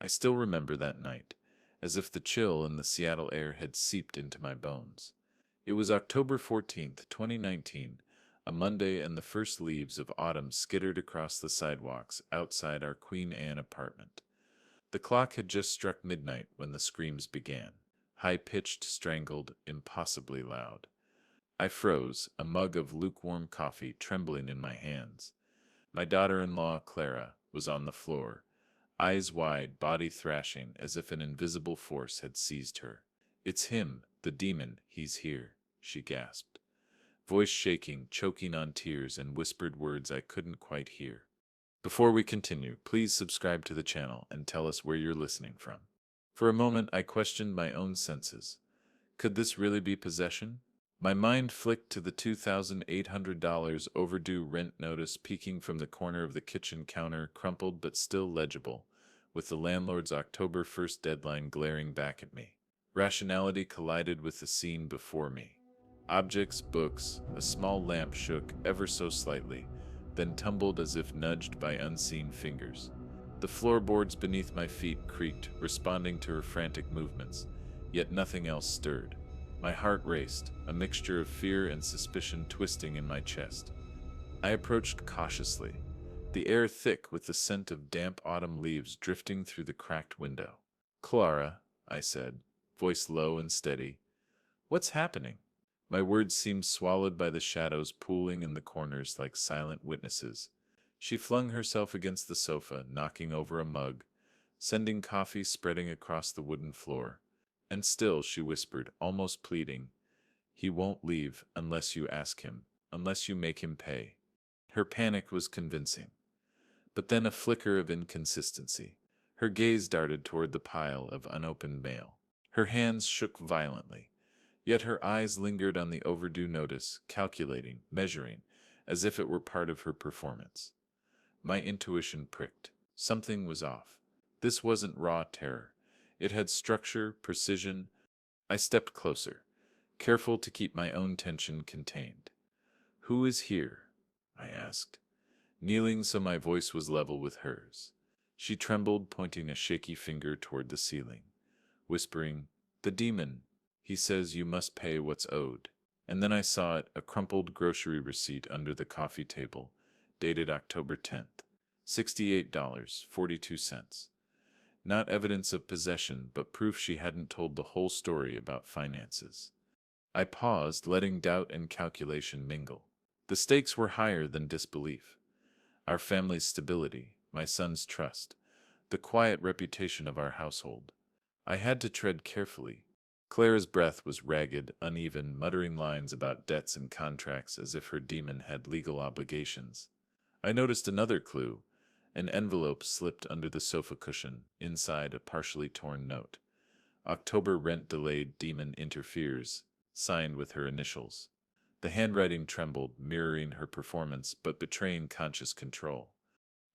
still remember that night, as if the chill in the Seattle air had seeped into my bones. It was October 14th, 2019, a Monday, and the first leaves of autumn skittered across the sidewalks outside our Queen Anne apartment. The clock had just struck midnight when the screams began, high-pitched, strangled, impossibly loud. I froze, a mug of lukewarm coffee trembling in my hands. My daughter-in-law, Clara, was on the floor, eyes wide, body thrashing as if an invisible force had seized her. "It's him, the demon, he's here," she gasped, voice shaking, choking on tears and whispered words I couldn't quite hear. Before we continue, please subscribe to the channel and tell us where you're listening from. For a moment, I questioned my own senses. Could this really be possession? My mind flicked to the $2,800 overdue rent notice peeking from the corner of the kitchen counter, crumpled but still legible, with the landlord's October 1st deadline glaring back at me. Rationality collided with the scene before me. Objects, books, a small lamp shook ever so slightly, then tumbled as if nudged by unseen fingers. The floorboards beneath my feet creaked, responding to her frantic movements, yet nothing else stirred. My heart raced, a mixture of fear and suspicion twisting in my chest. I approached cautiously, the air thick with the scent of damp autumn leaves drifting through the cracked window. "Clara," I said, voice low and steady, "what's happening?" My words seemed swallowed by the shadows pooling in the corners like silent witnesses. She flung herself against the sofa, knocking over a mug, sending coffee spreading across the wooden floor. And still she whispered, almost pleading, "He won't leave unless you ask him, unless you make him pay." Her panic was convincing. But then a flicker of inconsistency. Her gaze darted toward the pile of unopened mail. Her hands shook violently, yet her eyes lingered on the overdue notice, calculating, measuring, as if it were part of her performance. My intuition pricked. Something was off. This wasn't raw terror. It had structure, precision. I stepped closer, careful to keep my own tension contained. "Who is here?" I asked, kneeling so my voice was level with hers. She trembled, pointing a shaky finger toward the ceiling, whispering, "The demon. He says you must pay what's owed." And then I saw it, a crumpled grocery receipt under the coffee table, dated October 10th, $68.42. Not evidence of possession, but proof she hadn't told the whole story about finances. I paused, letting doubt and calculation mingle. The stakes were higher than disbelief. Our family's stability, my son's trust, the quiet reputation of our household. I had to tread carefully. Clara's breath was ragged, uneven, muttering lines about debts and contracts as if her demon had legal obligations. I noticed another clue. An envelope slipped under the sofa cushion, inside a partially torn note. "October rent delayed, demon interferes," signed with her initials. The handwriting trembled, mirroring her performance but betraying conscious control.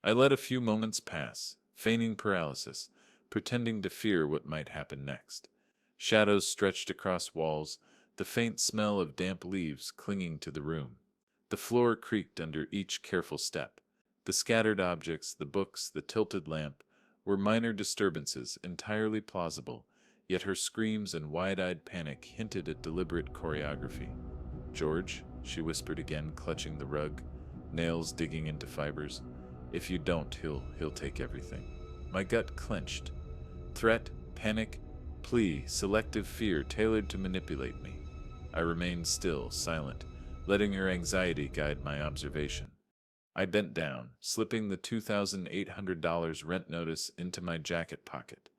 I let a few moments pass, feigning paralysis, pretending to fear what might happen next. Shadows stretched across walls, the faint smell of damp leaves clinging to the room. The floor creaked under each careful step. The scattered objects, the books, the tilted lamp, were minor disturbances, entirely plausible, yet her screams and wide-eyed panic hinted at deliberate choreography. "George," she whispered again, clutching the rug, nails digging into fibers, "if you don't, he'll take everything." My gut clenched. Threat, panic, plea, selective fear tailored to manipulate me. I remained still, silent, letting her anxiety guide my observation. I bent down, slipping the $2,800 rent notice into my jacket pocket,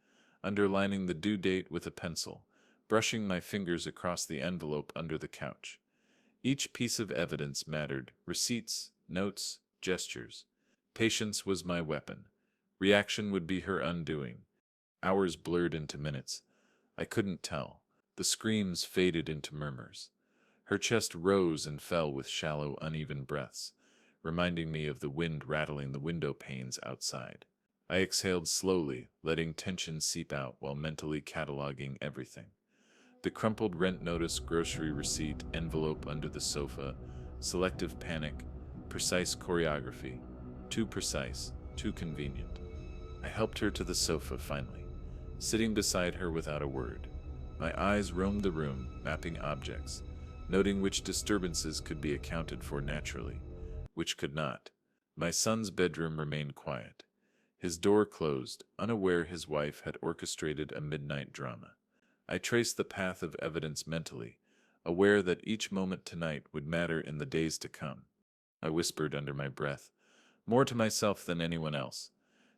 underlining the due date with a pencil, brushing my fingers across the envelope under the couch. Each piece of evidence mattered: receipts, notes, gestures. Patience was my weapon. Reaction would be her undoing. Hours blurred into minutes. I couldn't tell. The screams faded into murmurs. Her chest rose and fell with shallow, uneven breaths, reminding me of the wind rattling the window panes outside. I exhaled slowly, letting tension seep out while mentally cataloging everything. The crumpled rent notice, grocery receipt, envelope under the sofa, selective panic, precise choreography. Too precise, too convenient. I helped her to the sofa finally, sitting beside her without a word. My eyes roamed the room, mapping objects, noting which disturbances could be accounted for naturally, which could not. My son's bedroom remained quiet, his door closed, unaware his wife had orchestrated a midnight drama. I traced the path of evidence mentally, aware that each moment tonight would matter in the days to come. I whispered under my breath, more to myself than anyone else.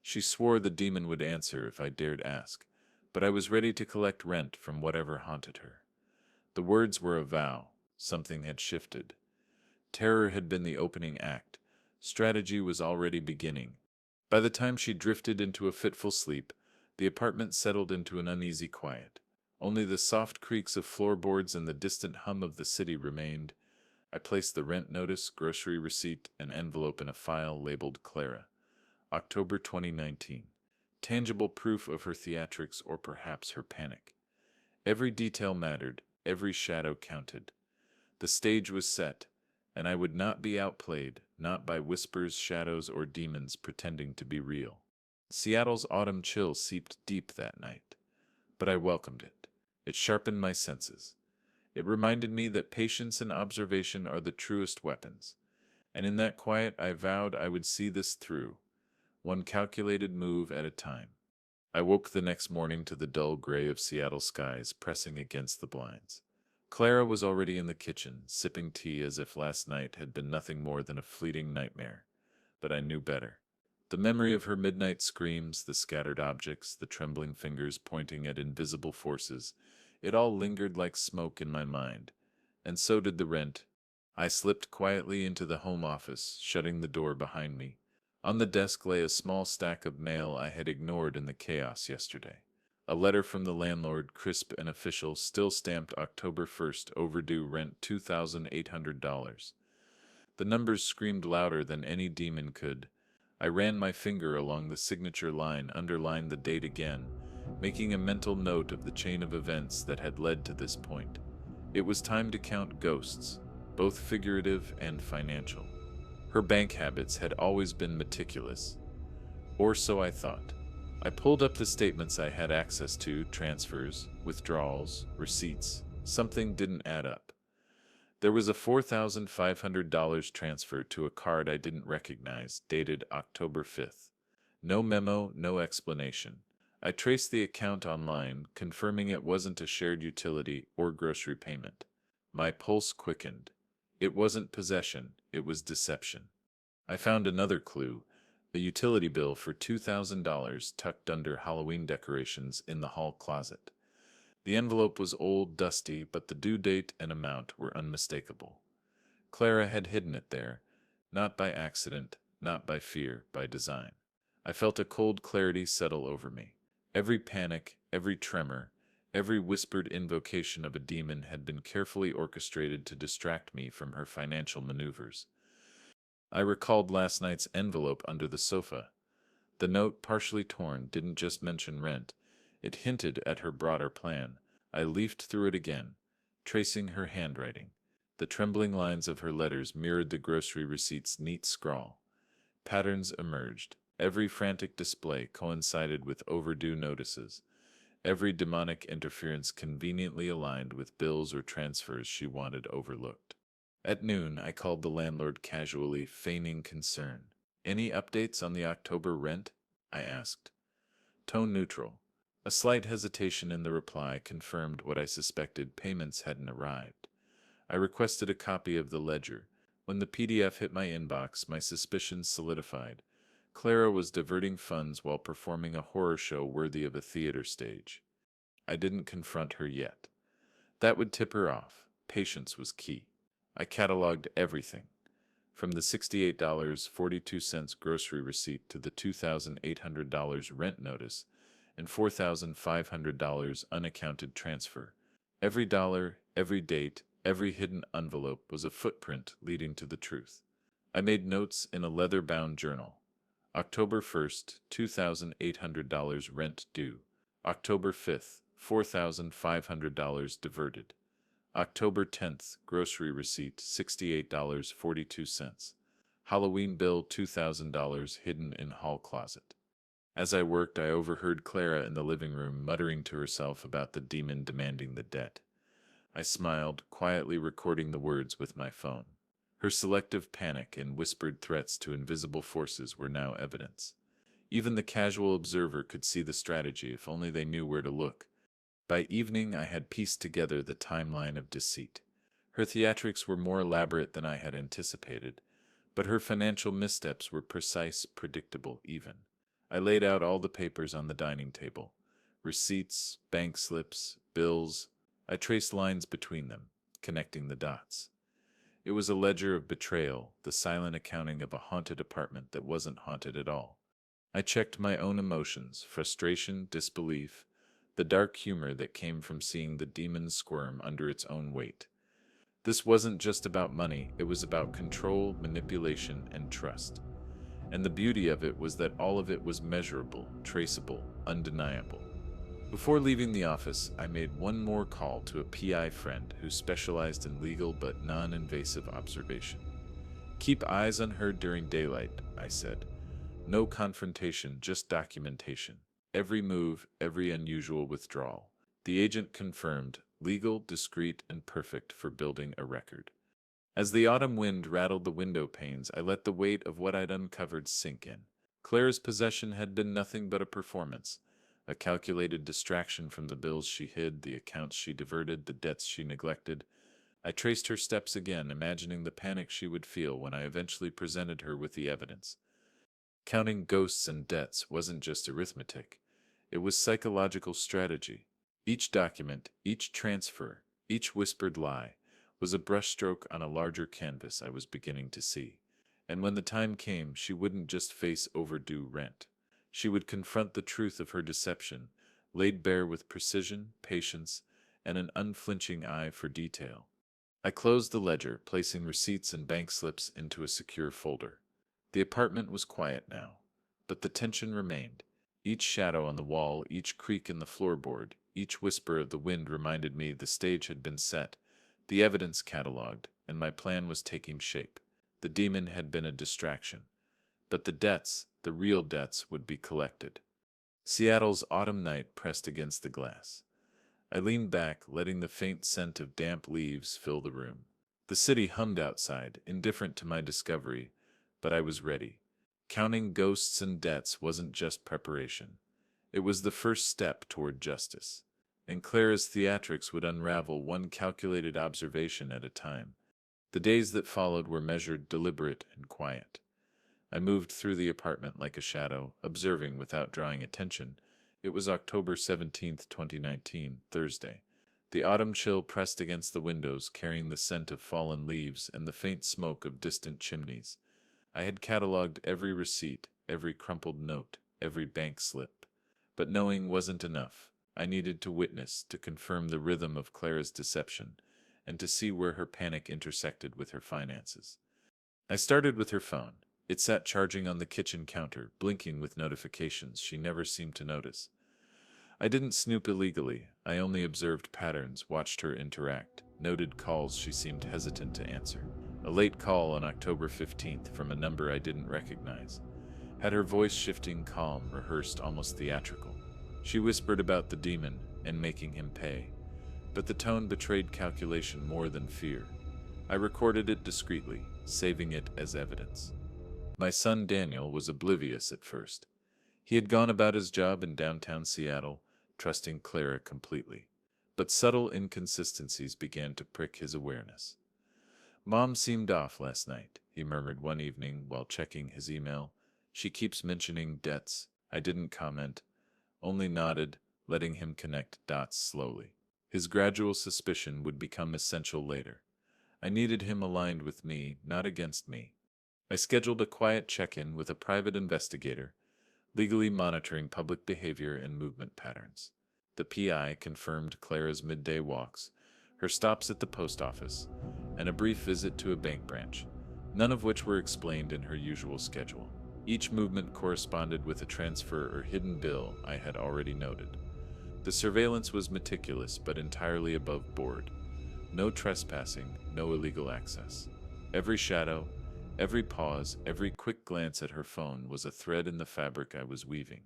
She swore the demon would answer if I dared ask, but I was ready to collect rent from whatever haunted her. The words were a vow. Something had shifted. Terror had been the opening act. Strategy was already beginning. By the time she drifted into a fitful sleep, the apartment settled into an uneasy quiet. Only the soft creaks of floorboards and the distant hum of the city remained. I placed the rent notice, grocery receipt, and envelope in a file labeled Clara. October 2019. Tangible proof of her theatrics or perhaps her panic. Every detail mattered, every shadow counted. The stage was set, and I would not be outplayed, not by whispers, shadows, or demons pretending to be real. Seattle's autumn chill seeped deep that night, but I welcomed it. It sharpened my senses. It reminded me that patience and observation are the truest weapons, and in that quiet I vowed I would see this through, one calculated move at a time. I woke the next morning to the dull gray of Seattle skies pressing against the blinds. Clara was already in the kitchen, sipping tea as if last night had been nothing more than a fleeting nightmare. But I knew better. The memory of her midnight screams, the scattered objects, the trembling fingers pointing at invisible forces, it all lingered like smoke in my mind. And so did the rent. I slipped quietly into the home office, shutting the door behind me. On the desk lay a small stack of mail I had ignored in the chaos yesterday. A letter from the landlord, crisp and official, still stamped October 1st, overdue rent $2,800. The numbers screamed louder than any demon could. I ran my finger along the signature line, underlined the date again, making a mental note of the chain of events that had led to this point. It was time to count ghosts, both figurative and financial. Her bank habits had always been meticulous, or so I thought. I pulled up the statements I had access to, transfers, withdrawals, receipts. Something didn't add up. There was a $4,500 transfer to a card I didn't recognize, dated October 5th. No memo, no explanation. I traced the account online, confirming it wasn't a shared utility or grocery payment. My pulse quickened. It wasn't possession, it was deception. I found another clue. A utility bill for $2,000 tucked under Halloween decorations in the hall closet. The envelope was old, dusty, but the due date and amount were unmistakable. Clara had hidden it there, not by accident, not by fear, by design. I felt a cold clarity settle over me. Every panic, every tremor, every whispered invocation of a demon had been carefully orchestrated to distract me from her financial maneuvers. I recalled last night's envelope under the sofa. The note, partially torn, didn't just mention rent. It hinted at her broader plan. I leafed through it again, tracing her handwriting. The trembling lines of her letters mirrored the grocery receipt's neat scrawl. Patterns emerged. Every frantic display coincided with overdue notices. Every demonic interference conveniently aligned with bills or transfers she wanted overlooked. At noon, I called the landlord casually, feigning concern. "Any updates on the October rent?" I asked. Tone neutral. A slight hesitation in the reply confirmed what I suspected: payments hadn't arrived. I requested a copy of the ledger. When the PDF hit my inbox, my suspicions solidified. Clara was diverting funds while performing a horror show worthy of a theater stage. I didn't confront her yet. That would tip her off. Patience was key. I cataloged everything, from the $68.42 grocery receipt to the $2,800 rent notice and $4,500 unaccounted transfer. Every dollar, every date, every hidden envelope was a footprint leading to the truth. I made notes in a leather-bound journal. October 1st, $2,800 rent due. October 5th, $4,500 diverted. October 10th, grocery receipt, $68.42. Halloween bill, $2,000 hidden in hall closet. As I worked, I overheard Clara in the living room muttering to herself about the demon demanding the debt. I smiled, quietly recording the words with my phone. Her selective panic and whispered threats to invisible forces were now evidence. Even the casual observer could see the strategy if only they knew where to look. By evening, I had pieced together the timeline of deceit. Her theatrics were more elaborate than I had anticipated, but her financial missteps were precise, predictable even. I laid out all the papers on the dining table. Receipts, bank slips, bills. I traced lines between them, connecting the dots. It was a ledger of betrayal, the silent accounting of a haunted apartment that wasn't haunted at all. I checked my own emotions, frustration, disbelief, the dark humor that came from seeing the demon squirm under its own weight. This wasn't just about money, it was about control, manipulation, and trust. And the beauty of it was that all of it was measurable, traceable, undeniable. Before leaving the office, I made one more call to a PI friend who specialized in legal but non-invasive observation. Keep eyes on her during daylight, I said. No confrontation, just documentation. Every move, every unusual withdrawal. The agent confirmed, legal, discreet, and perfect for building a record. As the autumn wind rattled the window panes, I let the weight of what I'd uncovered sink in. Claire's possession had been nothing but a performance, a calculated distraction from the bills she hid, the accounts she diverted, the debts she neglected. I traced her steps again, imagining the panic she would feel when I eventually presented her with the evidence. Counting ghosts and debts wasn't just arithmetic. It was psychological strategy. Each document, each transfer, each whispered lie was a brushstroke on a larger canvas I was beginning to see. And when the time came, she wouldn't just face overdue rent. She would confront the truth of her deception, laid bare with precision, patience, and an unflinching eye for detail. I closed the ledger, placing receipts and bank slips into a secure folder. The apartment was quiet now, but the tension remained. Each shadow on the wall, each creak in the floorboard, each whisper of the wind reminded me the stage had been set, the evidence catalogued, and my plan was taking shape. The demon had been a distraction, but the debts, the real debts, would be collected. Seattle's autumn night pressed against the glass. I leaned back, letting the faint scent of damp leaves fill the room. The city hummed outside, indifferent to my discovery, but I was ready. Counting ghosts and debts wasn't just preparation. It was the first step toward justice. And Clara's theatrics would unravel one calculated observation at a time. The days that followed were measured, deliberate, and quiet. I moved through the apartment like a shadow, observing without drawing attention. It was October 17th, 2019, Thursday. The autumn chill pressed against the windows, carrying the scent of fallen leaves and the faint smoke of distant chimneys. I had catalogued every receipt, every crumpled note, every bank slip. But knowing wasn't enough. I needed to witness, to confirm the rhythm of Clara's deception, and to see where her panic intersected with her finances. I started with her phone. It sat charging on the kitchen counter, blinking with notifications she never seemed to notice. I didn't snoop illegally. I only observed patterns, watched her interact, noted calls she seemed hesitant to answer. A late call on October 15th from a number I didn't recognize. Had her voice shifting, calm, rehearsed, almost theatrical. She whispered about the demon and making him pay, but the tone betrayed calculation more than fear. I recorded it discreetly, saving it as evidence. My son Daniel was oblivious at first. He had gone about his job in downtown Seattle, trusting Clara completely. But subtle inconsistencies began to prick his awareness. "Mom seemed off last night," he murmured one evening while checking his email. "She keeps mentioning debts." I didn't comment, only nodded, letting him connect dots slowly. His gradual suspicion would become essential later. I needed him aligned with me, not against me. I scheduled a quiet check-in with a private investigator, legally monitoring public behavior and movement patterns. The PI confirmed Clara's midday walks, her stops at the post office, and a brief visit to a bank branch, none of which were explained in her usual schedule. Each movement corresponded with a transfer or hidden bill I had already noted. The surveillance was meticulous but entirely above board. No trespassing, no illegal access. Every shadow, every pause, every quick glance at her phone was a thread in the fabric I was weaving.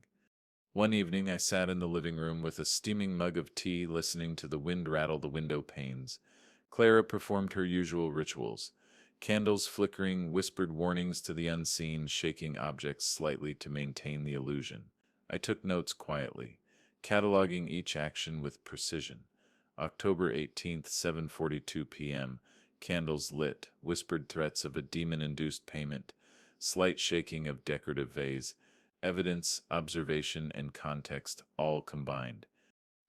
One evening I sat in the living room with a steaming mug of tea, listening to the wind rattle the window panes. Clara performed her usual rituals. Candles flickering whispered warnings to the unseen, shaking objects slightly to maintain the illusion. I took notes quietly, cataloging each action with precision. October 18th, 7:42 p.m. Candles lit, whispered threats of a demon-induced payment, slight shaking of decorative vase, evidence, observation, and context all combined.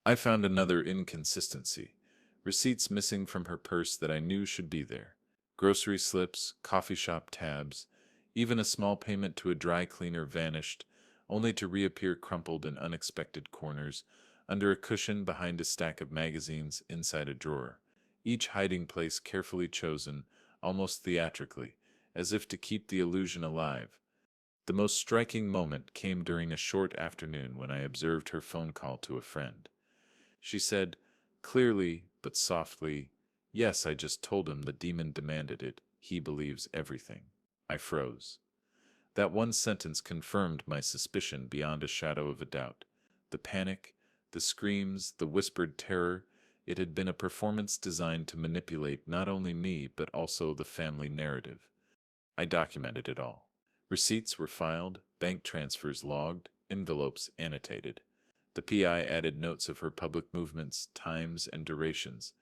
I found another inconsistency. Receipts missing from her purse that I knew should be there. Grocery slips, coffee shop tabs, even a small payment to a dry cleaner vanished, only to reappear crumpled in unexpected corners, under a cushion, behind a stack of magazines, inside a drawer. Each hiding place carefully chosen, almost theatrically, as if to keep the illusion alive. The most striking moment came during a short afternoon when I observed her phone call to a friend. She said, clearly but softly, "Yes, I just told him the demon demanded it. He believes everything." I froze. That one sentence confirmed my suspicion beyond a shadow of a doubt. The panic, the screams, the whispered terror, it had been a performance designed to manipulate not only me but also the family narrative. I documented it all. Receipts were filed, bank transfers logged, envelopes annotated. The PI added notes of her public movements, times, and durations.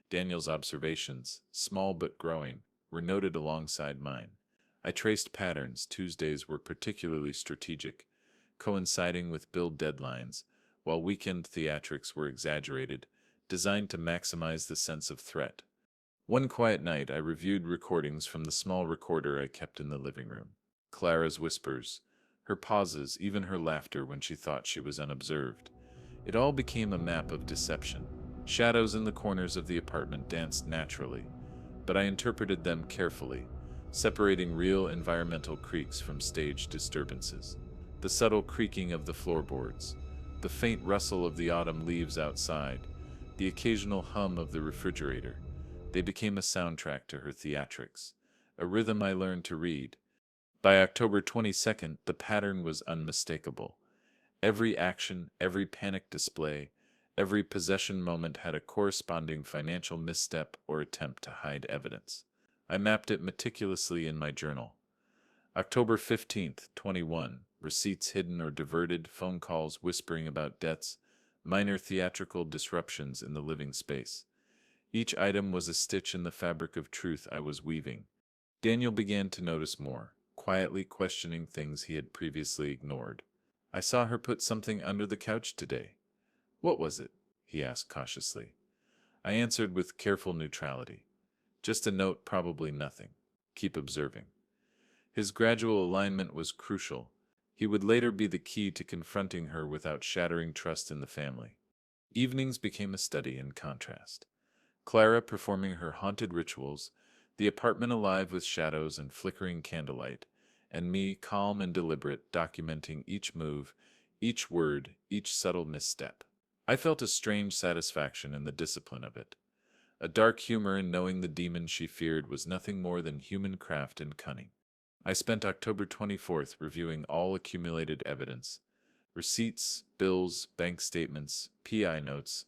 Daniel's observations, small but growing, were noted alongside mine. I traced patterns. Tuesdays were particularly strategic, coinciding with build deadlines, while weekend theatrics were exaggerated, designed to maximize the sense of threat. One quiet night, I reviewed recordings from the small recorder I kept in the living room. Clara's whispers, her pauses, even her laughter when she thought she was unobserved. It all became a map of deception. Shadows in the corners of the apartment danced naturally, but I interpreted them carefully, separating real environmental creaks from staged disturbances. The subtle creaking of the floorboards, the faint rustle of the autumn leaves outside, the occasional hum of the refrigerator. They became a soundtrack to her theatrics, a rhythm I learned to read. By October 22nd, the pattern was unmistakable. Every action, every panic display, every possession moment had a corresponding financial misstep or attempt to hide evidence. I mapped it meticulously in my journal. October 15th, 21, receipts hidden or diverted, phone calls whispering about debts, minor theatrical disruptions in the living space. Each item was a stitch in the fabric of truth I was weaving. Daniel began to notice more, quietly questioning things he had previously ignored. "I saw her put something under the couch today. What was it?" he asked cautiously. I answered with careful neutrality. "Just a note, probably nothing. Keep observing." His gradual alignment was crucial. He would later be the key to confronting her without shattering trust in the family. Evenings became a study in contrast. Clara performing her haunted rituals, the apartment alive with shadows and flickering candlelight, and me calm and deliberate, documenting each move, each word, each subtle misstep. I felt a strange satisfaction in the discipline of it. A dark humor in knowing the demon she feared was nothing more than human craft and cunning. I spent October 24th reviewing all accumulated evidence, receipts, bills, bank statements, PI notes,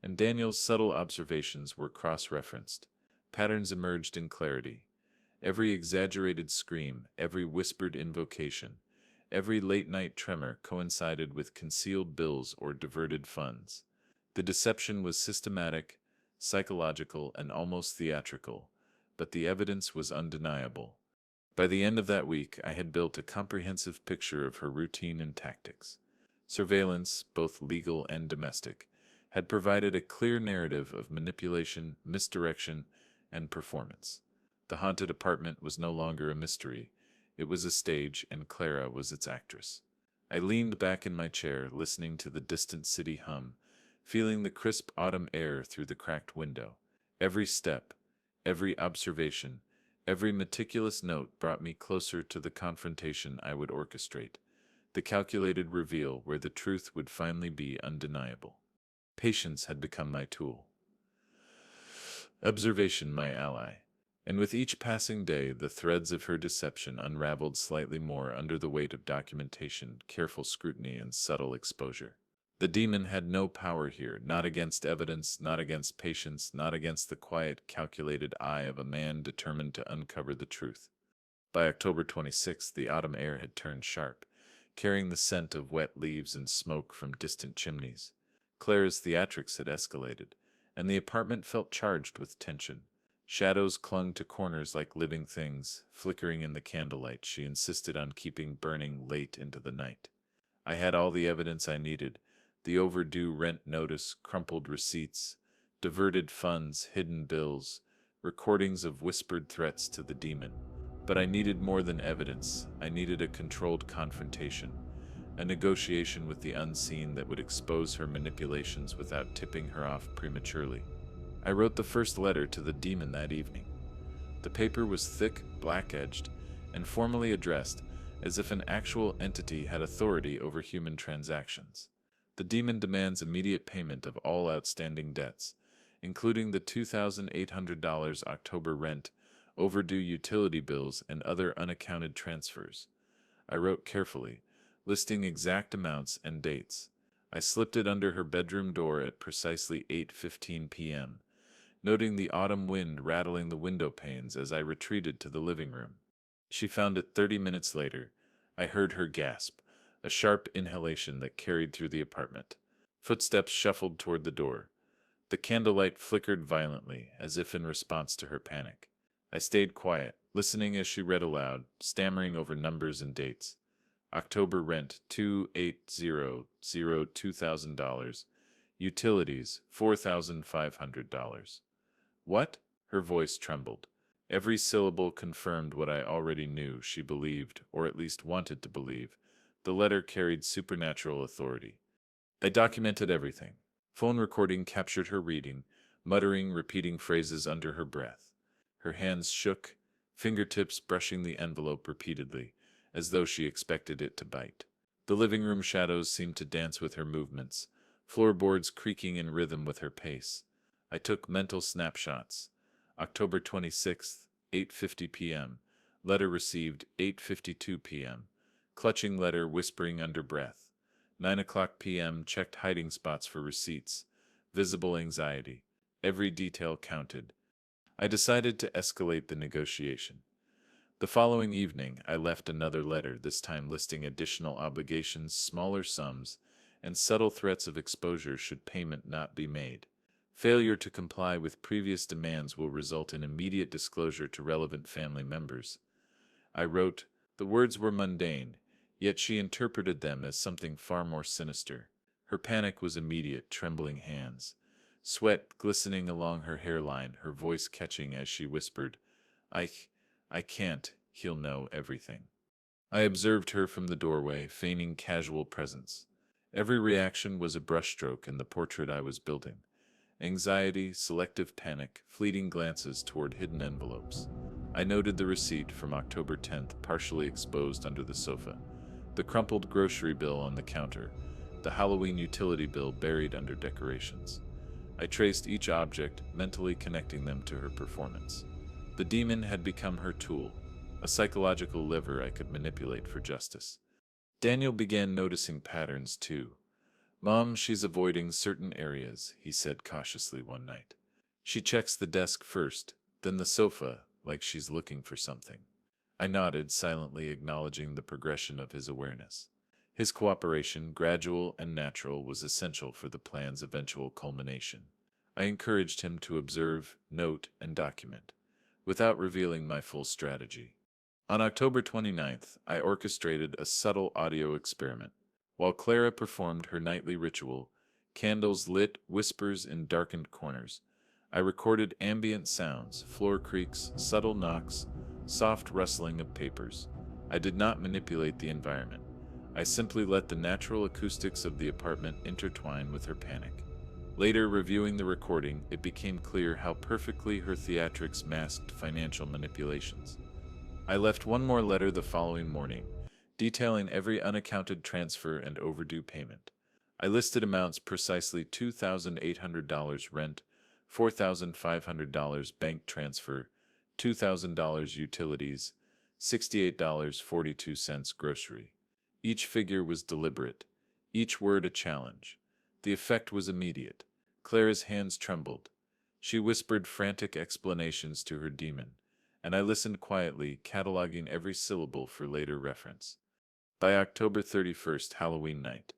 and Daniel's subtle observations were cross-referenced. Patterns emerged in clarity. Every exaggerated scream, every whispered invocation, every late-night tremor coincided with concealed bills or diverted funds. The deception was systematic, psychological, and almost theatrical, but the evidence was undeniable. By the end of that week, I had built a comprehensive picture of her routine and tactics. Surveillance, both legal and domestic, had provided a clear narrative of manipulation, misdirection, and performance. The haunted apartment was no longer a mystery. It was a stage, and Clara was its actress. I leaned back in my chair, listening to the distant city hum, feeling the crisp autumn air through the cracked window. Every step, every observation, every meticulous note brought me closer to the confrontation I would orchestrate, the calculated reveal where the truth would finally be undeniable. Patience had become my tool. Observation my ally. And with each passing day, the threads of her deception unraveled slightly more under the weight of documentation, careful scrutiny, and subtle exposure. The demon had no power here, not against evidence, not against patience, not against the quiet, calculated eye of a man determined to uncover the truth. By October 26th, the autumn air had turned sharp, carrying the scent of wet leaves and smoke from distant chimneys. Clara's theatrics had escalated, and the apartment felt charged with tension. Shadows clung to corners like living things, flickering in the candlelight she insisted on keeping burning late into the night. I had all the evidence I needed: the overdue rent notice, crumpled receipts, diverted funds, hidden bills, recordings of whispered threats to the demon. But I needed more than evidence. I needed a controlled confrontation, a negotiation with the unseen that would expose her manipulations without tipping her off prematurely. I wrote the first letter to the demon that evening. The paper was thick, black-edged, and formally addressed, as if an actual entity had authority over human transactions. The demon demands immediate payment of all outstanding debts, including the $2,800 October rent, overdue utility bills, and other unaccounted transfers. I wrote carefully, listing exact amounts and dates. I slipped it under her bedroom door at precisely 8:15 p.m., noting the autumn wind rattling the window panes as I retreated to the living room. She found it 30 minutes later. I heard her gasp, a sharp inhalation that carried through the apartment. Footsteps shuffled toward the door. The candlelight flickered violently, as if in response to her panic. I stayed quiet, listening as she read aloud, stammering over numbers and dates. October rent, $2,800, utilities, $4,500. What? Her voice trembled. Every syllable confirmed what I already knew she believed, or at least wanted to believe. The letter carried supernatural authority. I documented everything. Phone recording captured her reading, muttering, repeating phrases under her breath. Her hands shook, fingertips brushing the envelope repeatedly, as though she expected it to bite. The living room shadows seemed to dance with her movements, floorboards creaking in rhythm with her pace. I took mental snapshots. October 26th, 8:50 p.m. Letter received, 8:52 p.m. Clutching letter, whispering under breath. 9 p.m. Checked hiding spots for receipts. Visible anxiety. Every detail counted. I decided to escalate the negotiation. The following evening, I left another letter, this time listing additional obligations, smaller sums, and subtle threats of exposure should payment not be made. Failure to comply with previous demands will result in immediate disclosure to relevant family members. I wrote. The words were mundane, yet she interpreted them as something far more sinister. Her panic was immediate, trembling hands, sweat glistening along her hairline, her voice catching as she whispered, I can't. He'll know everything. I observed her from the doorway, feigning casual presence. Every reaction was a brushstroke in the portrait I was building. Anxiety, selective panic, fleeting glances toward hidden envelopes. I noted the receipt from October 10th partially exposed under the sofa, the crumpled grocery bill on the counter, the Halloween utility bill buried under decorations. I traced each object, mentally connecting them to her performance. The demon had become her tool, a psychological lever I could manipulate for justice. Daniel began noticing patterns too. Mom, she's avoiding certain areas, he said cautiously one night. She checks the desk first, then the sofa, like she's looking for something. I nodded, silently acknowledging the progression of his awareness. His cooperation, gradual and natural, was essential for the plan's eventual culmination. I encouraged him to observe, note, and document, without revealing my full strategy. On October 29th, I orchestrated a subtle audio experiment. While Clara performed her nightly ritual, candles lit, whispers in darkened corners, I recorded ambient sounds, floor creaks, subtle knocks, soft rustling of papers. I did not manipulate the environment. I simply let the natural acoustics of the apartment intertwine with her panic. Later, reviewing the recording, it became clear how perfectly her theatrics masked financial manipulations. I left one more letter the following morning, detailing every unaccounted transfer and overdue payment. I listed amounts precisely: $2,800 rent, $4,500 bank transfer, $2,000 utilities, $68.42 grocery. Each figure was deliberate, each word a challenge. The effect was immediate. Clara's hands trembled. She whispered frantic explanations to her demon, and I listened quietly, cataloging every syllable for later reference. By October 31st, Halloween night,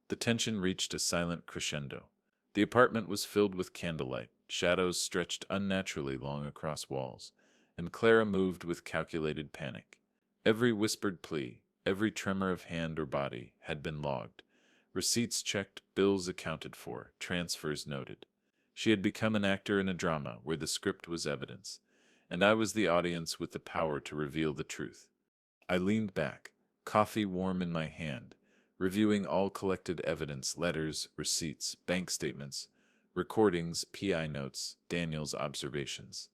the tension reached a silent crescendo. The apartment was filled with candlelight, shadows stretched unnaturally long across walls, and Clara moved with calculated panic. Every whispered plea, every tremor of hand or body had been logged. Receipts checked, bills accounted for, transfers noted. She had become an actor in a drama where the script was evidence, and I was the audience with the power to reveal the truth. I leaned back, coffee warm in my hand, reviewing all collected evidence, letters, receipts, bank statements, recordings, PI notes, Daniel's observations.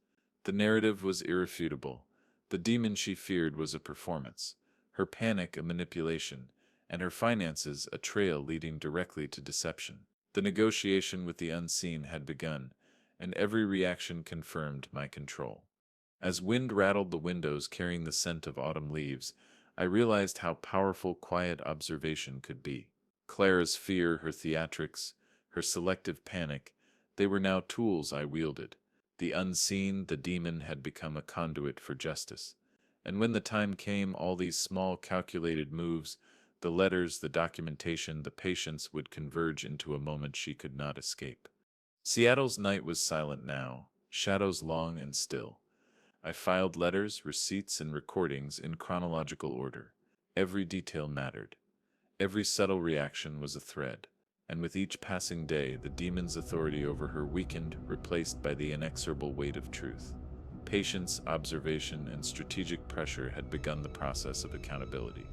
The narrative was irrefutable. The demon she feared was a performance, her panic a manipulation, and her finances a trail leading directly to deception. The negotiation with the unseen had begun, and every reaction confirmed my control. As wind rattled the windows carrying the scent of autumn leaves, I realized how powerful quiet observation could be. Clara's fear, her theatrics, her selective panic, they were now tools I wielded. The unseen, the demon, had become a conduit for justice. And when the time came, all these small calculated moves, the letters, the documentation, the patience would converge into a moment she could not escape. Seattle's night was silent now, shadows long and still. I filed letters, receipts, and recordings in chronological order. Every detail mattered. Every subtle reaction was a thread, and with each passing day, the demon's authority over her weakened, replaced by the inexorable weight of truth. Patience, observation, and strategic pressure had begun the process of accountability.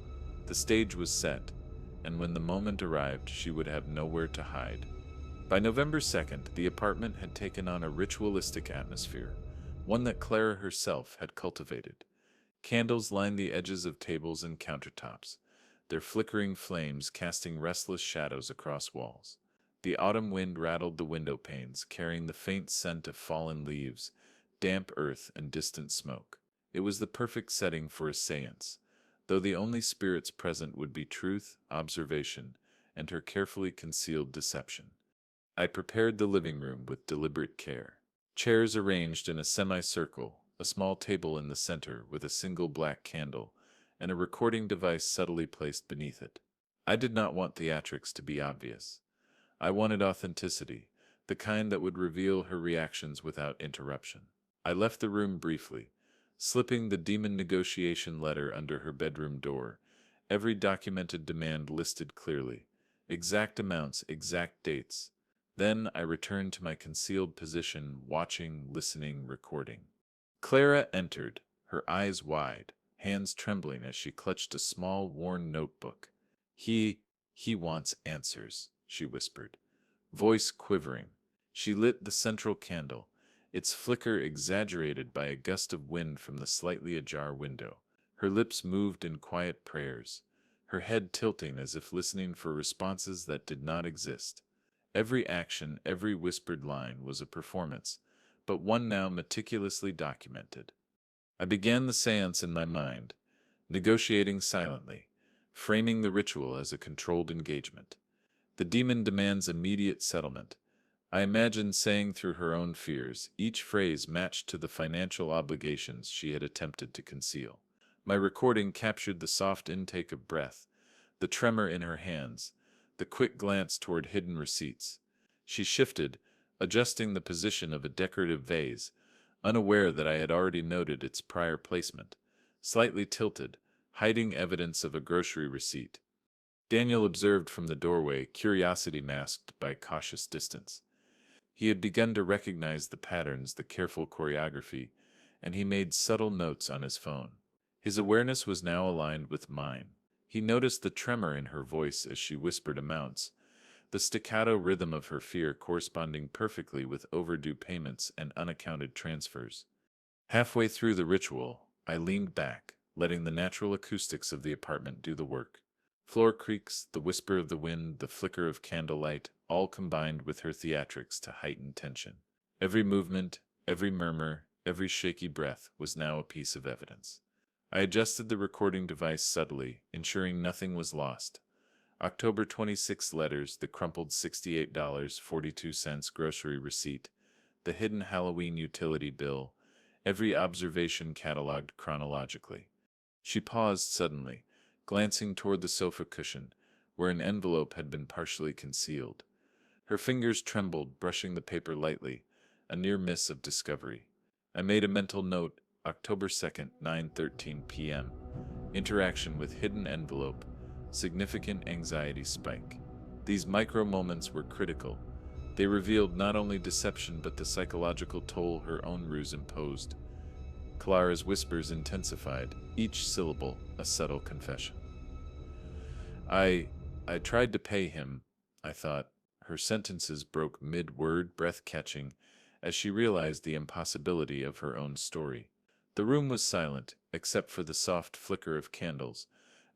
The stage was set, and when the moment arrived, she would have nowhere to hide. By November 2nd, the apartment had taken on a ritualistic atmosphere, one that Clara herself had cultivated. Candles lined the edges of tables and countertops, their flickering flames casting restless shadows across walls. The autumn wind rattled the window panes, carrying the faint scent of fallen leaves, damp earth, and distant smoke. It was the perfect setting for a séance, though the only spirits present would be truth, observation, and her carefully concealed deception. I prepared the living room with deliberate care. Chairs arranged in a semicircle, a small table in the center with a single black candle, and a recording device subtly placed beneath it. I did not want theatrics to be obvious. I wanted authenticity, the kind that would reveal her reactions without interruption. I left the room briefly, slipping the demon negotiation letter under her bedroom door, every documented demand listed clearly, exact amounts, exact dates. Then I returned to my concealed position, watching, listening, recording. Clara entered, her eyes wide, hands trembling as she clutched a small, worn notebook. He wants answers, she whispered, voice quivering. She lit the central candle, its flicker exaggerated by a gust of wind from the slightly ajar window. Her lips moved in quiet prayers, her head tilting as if listening for responses that did not exist. Every action, every whispered line was a performance, but one now meticulously documented. I began the séance in my mind, negotiating silently, framing the ritual as a controlled engagement. The demon demands immediate settlement. I imagined saying through her own fears, each phrase matched to the financial obligations she had attempted to conceal. My recording captured the soft intake of breath, the tremor in her hands, the quick glance toward hidden receipts. She shifted, adjusting the position of a decorative vase, unaware that I had already noted its prior placement, slightly tilted, hiding evidence of a grocery receipt. Daniel observed from the doorway, curiosity masked by cautious distance. He had begun to recognize the patterns, the careful choreography, and he made subtle notes on his phone. His awareness was now aligned with mine. He noticed the tremor in her voice as she whispered amounts, the staccato rhythm of her fear corresponding perfectly with overdue payments and unaccounted transfers. Halfway through the ritual, I leaned back, letting the natural acoustics of the apartment do the work. Floor creaks, the whisper of the wind, the flicker of candlelight, all combined with her theatrics to heighten tension. Every movement, every murmur, every shaky breath was now a piece of evidence. I adjusted the recording device subtly, ensuring nothing was lost. October 26 letters, the crumpled $68.42 grocery receipt, the hidden Halloween utility bill, every observation catalogued chronologically. She paused suddenly, glancing toward the sofa cushion, where an envelope had been partially concealed. Her fingers trembled, brushing the paper lightly, a near miss of discovery. I made a mental note, October 2nd, 9:13 p.m. Interaction with hidden envelope, significant anxiety spike. These micro moments were critical. They revealed not only deception but the psychological toll her own ruse imposed. Clara's whispers intensified, each syllable a subtle confession. I tried to pay him, I thought. Her sentences broke mid-word, breath-catching, as she realized the impossibility of her own story. The room was silent, except for the soft flicker of candles,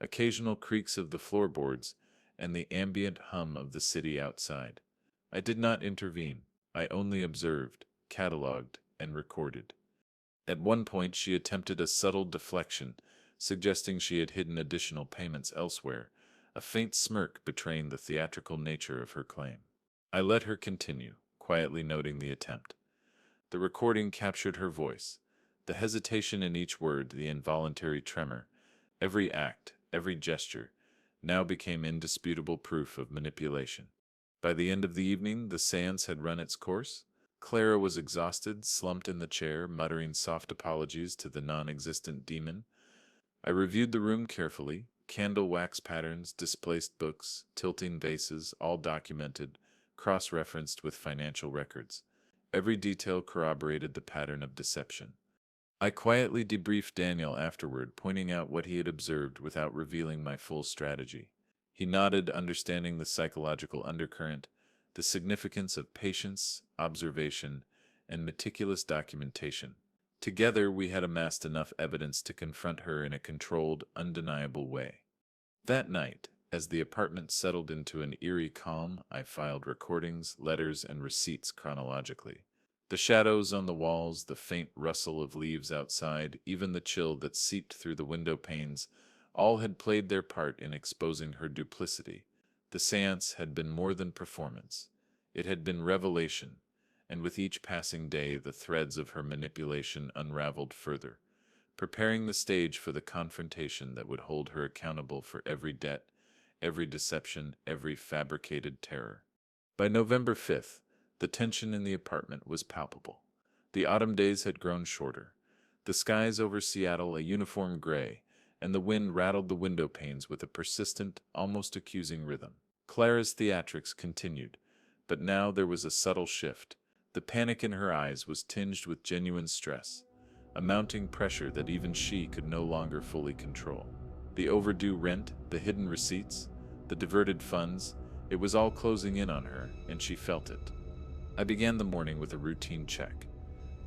occasional creaks of the floorboards, and the ambient hum of the city outside. I did not intervene. I only observed, catalogued, and recorded. At one point she attempted a subtle deflection, suggesting she had hidden additional payments elsewhere, a faint smirk betraying the theatrical nature of her claim. I let her continue, quietly noting the attempt. The recording captured her voice, the hesitation in each word, the involuntary tremor. Every act, every gesture, now became indisputable proof of manipulation. By the end of the evening, the séance had run its course. Clara was exhausted, slumped in the chair, muttering soft apologies to the non-existent demon. I reviewed the room carefully, candle wax patterns, displaced books, tilting vases, all documented, cross-referenced with financial records. Every detail corroborated the pattern of deception. I quietly debriefed Daniel afterward, pointing out what he had observed without revealing my full strategy. He nodded, understanding the psychological undercurrent, the significance of patience, observation, and meticulous documentation. Together, we had amassed enough evidence to confront her in a controlled, undeniable way. That night, as the apartment settled into an eerie calm, I filed recordings, letters, and receipts chronologically. The shadows on the walls, the faint rustle of leaves outside, even the chill that seeped through the window panes, all had played their part in exposing her duplicity. The séance had been more than performance. It had been revelation, and with each passing day the threads of her manipulation unraveled further, preparing the stage for the confrontation that would hold her accountable for every debt, every deception, every fabricated terror. By November 5th, the tension in the apartment was palpable. The autumn days had grown shorter, the skies over Seattle a uniform gray, and the wind rattled the window panes with a persistent, almost accusing rhythm. Clara's theatrics continued, but now there was a subtle shift. The panic in her eyes was tinged with genuine stress, a mounting pressure that even she could no longer fully control. The overdue rent, the hidden receipts, the diverted funds, it was all closing in on her, and she felt it. I began the morning with a routine check.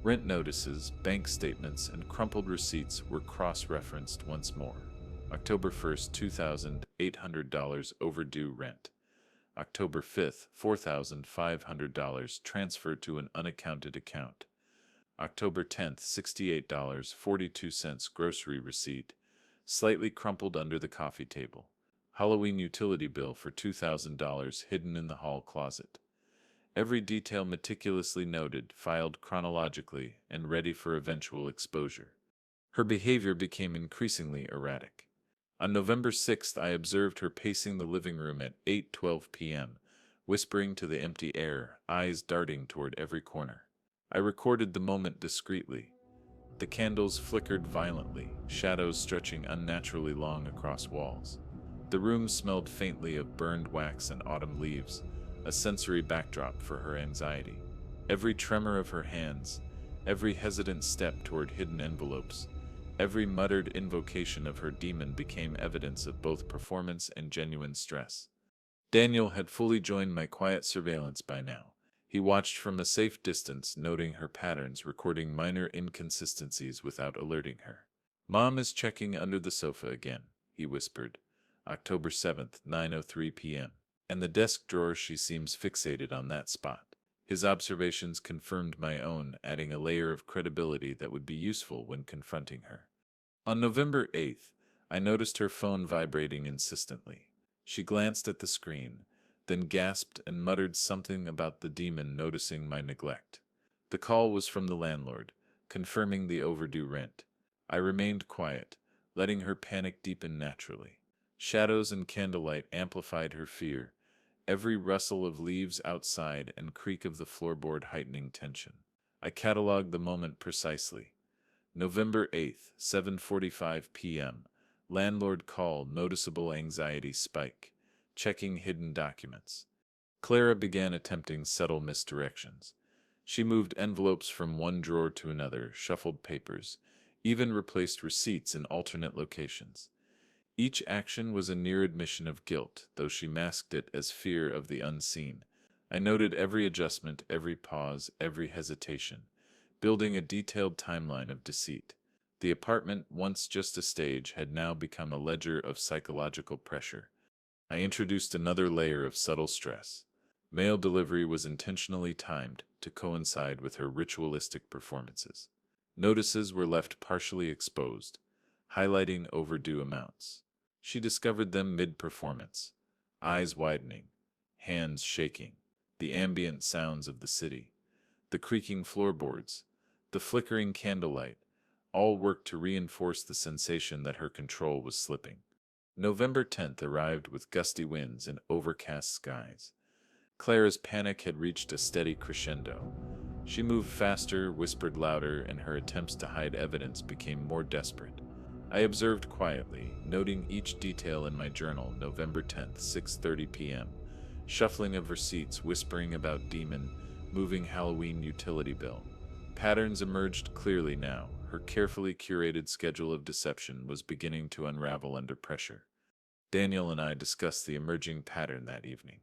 Rent notices, bank statements, and crumpled receipts were cross-referenced once more. October 1st, $2,800 overdue rent. October 5th, $4,500 transferred to an unaccounted account. October 10th, $68.42 grocery receipt, slightly crumpled under the coffee table. Halloween utility bill for $2,000 hidden in the hall closet. Every detail meticulously noted, filed chronologically, and ready for eventual exposure. Her behavior became increasingly erratic. On November 6th, I observed her pacing the living room at 8:12 p.m., whispering to the empty air, eyes darting toward every corner. I recorded the moment discreetly. The candles flickered violently, shadows stretching unnaturally long across walls. The room smelled faintly of burned wax and autumn leaves, a sensory backdrop for her anxiety. Every tremor of her hands, every hesitant step toward hidden envelopes, every muttered invocation of her demon became evidence of both performance and genuine stress. Daniel had fully joined my quiet surveillance by now. He watched from a safe distance, noting her patterns, recording minor inconsistencies without alerting her. "Mom is checking under the sofa again," he whispered. October 7th, 9:03 p.m. "And the desk drawer, she seems fixated on that spot." His observations confirmed my own, adding a layer of credibility that would be useful when confronting her. On November 8th, I noticed her phone vibrating insistently. She glanced at the screen, then gasped and muttered something about the demon noticing my neglect. The call was from the landlord, confirming the overdue rent. I remained quiet, letting her panic deepen naturally. Shadows and candlelight amplified her fear, every rustle of leaves outside and creak of the floorboard heightening tension. I catalogued the moment precisely. November 8th, 7:45 p.m. Landlord call, noticeable anxiety spike. Checking hidden documents. Clara began attempting subtle misdirections. She moved envelopes from one drawer to another, shuffled papers, even replaced receipts in alternate locations. Each action was a near admission of guilt, though she masked it as fear of the unseen. I noted every adjustment, every pause, every hesitation, building a detailed timeline of deceit. The apartment, once just a stage, had now become a ledger of psychological pressure. I introduced another layer of subtle stress. Mail delivery was intentionally timed to coincide with her ritualistic performances. Notices were left partially exposed, highlighting overdue amounts. She discovered them mid-performance, eyes widening, hands shaking, the ambient sounds of the city, the creaking floorboards, the flickering candlelight, all worked to reinforce the sensation that her control was slipping. November 10th arrived with gusty winds and overcast skies. Clara's panic had reached a steady crescendo. She moved faster, whispered louder, and her attempts to hide evidence became more desperate. I observed quietly, noting each detail in my journal. November 10th, 6:30 p.m. Shuffling of receipts, whispering about demon, moving Halloween utility bill. Patterns emerged clearly now. Her carefully curated schedule of deception was beginning to unravel under pressure. Daniel and I discussed the emerging pattern that evening.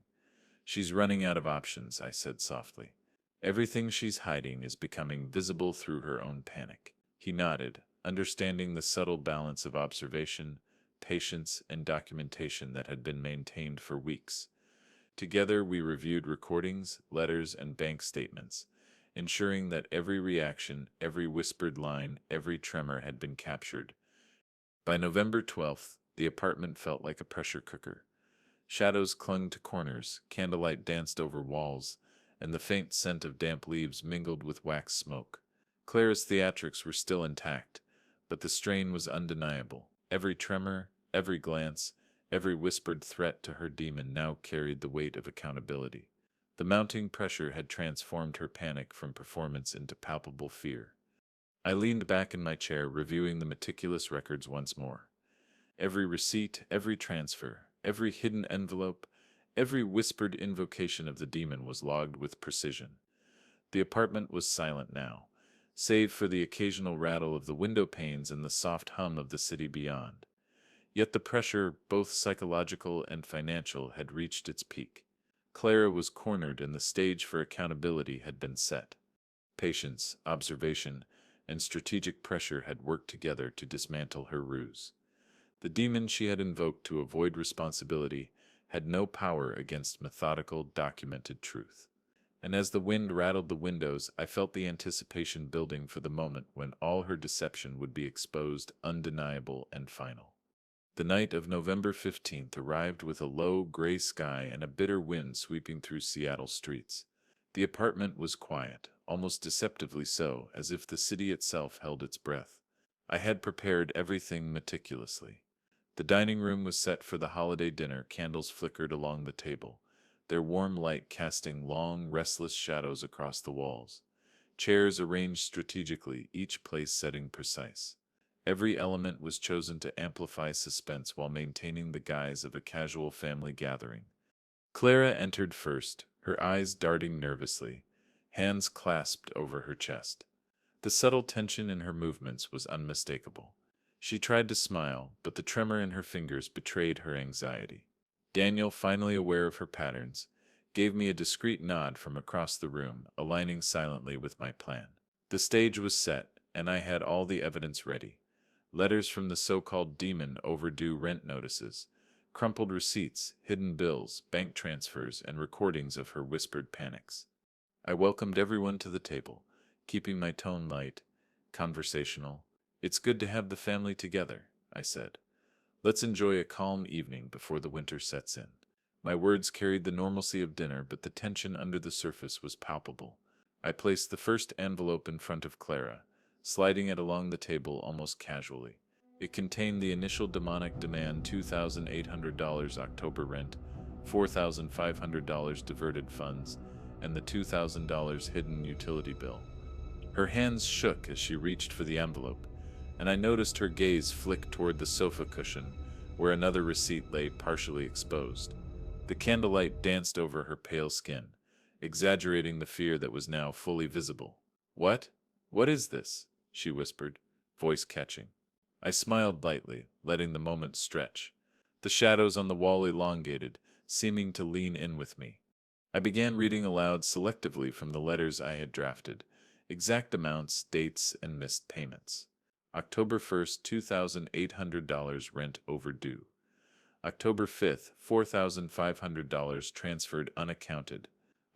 "She's running out of options," I said softly. "Everything she's hiding is becoming visible through her own panic." He nodded, understanding the subtle balance of observation, patience, and documentation that had been maintained for weeks. Together we reviewed recordings, letters, and bank statements, ensuring that every reaction, every whispered line, every tremor had been captured. By November 12th, the apartment felt like a pressure cooker. Shadows clung to corners, candlelight danced over walls, and the faint scent of damp leaves mingled with wax smoke. Clara's theatrics were still intact, but the strain was undeniable. Every tremor, every glance, every whispered threat to her demon now carried the weight of accountability. The mounting pressure had transformed her panic from performance into palpable fear. I leaned back in my chair, reviewing the meticulous records once more. Every receipt, every transfer, every hidden envelope, every whispered invocation of the demon was logged with precision. The apartment was silent now, save for the occasional rattle of the window panes and the soft hum of the city beyond. Yet the pressure, both psychological and financial, had reached its peak. Clara was cornered and the stage for accountability had been set. Patience, observation, and strategic pressure had worked together to dismantle her ruse. The demon she had invoked to avoid responsibility had no power against methodical, documented truth. And as the wind rattled the windows, I felt the anticipation building for the moment when all her deception would be exposed, undeniable and final. The night of November 15th arrived with a low, gray sky and a bitter wind sweeping through Seattle streets. The apartment was quiet, almost deceptively so, as if the city itself held its breath. I had prepared everything meticulously. The dining room was set for the holiday dinner. Candles flickered along the table, their warm light casting long, restless shadows across the walls. Chairs arranged strategically, each place setting precise. Every element was chosen to amplify suspense while maintaining the guise of a casual family gathering. Clara entered first, her eyes darting nervously, hands clasped over her chest. The subtle tension in her movements was unmistakable. She tried to smile, but the tremor in her fingers betrayed her anxiety. Daniel, finally aware of her patterns, gave me a discreet nod from across the room, aligning silently with my plan. The stage was set, and I had all the evidence ready. Letters from the so-called demon, overdue rent notices, crumpled receipts, hidden bills, bank transfers, and recordings of her whispered panics. I welcomed everyone to the table, keeping my tone light, conversational. It's good to have the family together, I said. Let's enjoy a calm evening before the winter sets in. My words carried the normalcy of dinner, but the tension under the surface was palpable. I placed the first envelope in front of Clara, sliding it along the table almost casually. It contained the initial demonic demand $2,800 October rent, $4,500 diverted funds, and the $2,000 hidden utility bill. Her hands shook as she reached for the envelope, and I noticed her gaze flick toward the sofa cushion, where another receipt lay partially exposed. The candlelight danced over her pale skin, exaggerating the fear that was now fully visible. What? What is this? She whispered, voice catching. I smiled lightly, letting the moment stretch. The shadows on the wall elongated, seeming to lean in with me. I began reading aloud selectively from the letters I had drafted, exact amounts, dates, and missed payments. October 1st, $2,800 rent overdue. October 5th, $4,500 transferred unaccounted.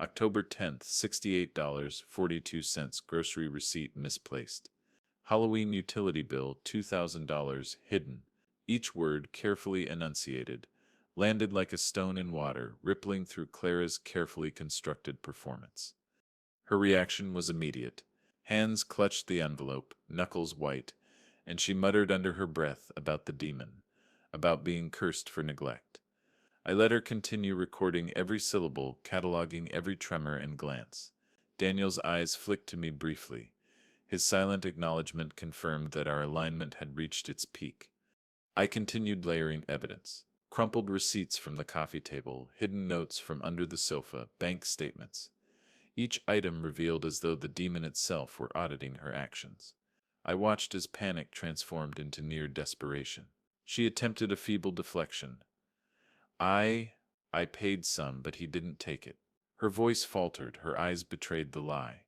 October 10th, $68.42 grocery receipt misplaced. Halloween utility bill, $2,000 hidden. Each word, carefully enunciated, landed like a stone in water, rippling through Clara's carefully constructed performance. Her reaction was immediate. Hands clutched the envelope, knuckles white, and she muttered under her breath about the demon, about being cursed for neglect. I let her continue recording every syllable, cataloging every tremor and glance. Daniel's eyes flicked to me briefly. His silent acknowledgement confirmed that our alignment had reached its peak. I continued layering evidence. Crumpled receipts from the coffee table, hidden notes from under the sofa, bank statements. Each item revealed as though the demon itself were auditing her actions. I watched as panic transformed into near desperation. She attempted a feeble deflection. I paid some, but he didn't take it. Her voice faltered, her eyes betrayed the lie.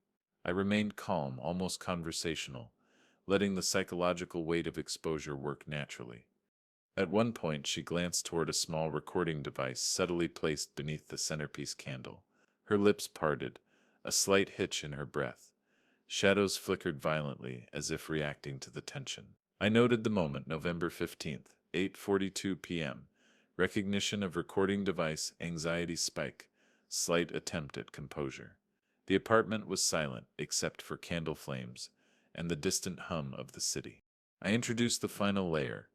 I remained calm, almost conversational, letting the psychological weight of exposure work naturally. At one point, she glanced toward a small recording device subtly placed beneath the centerpiece candle. Her lips parted, a slight hitch in her breath. Shadows flickered violently, as if reacting to the tension. I noted the moment, November 15th, 8:42 p.m. Recognition of recording device, anxiety spike, slight attempt at composure. The apartment was silent, except for candle flames and the distant hum of the city. I introduced the final layer,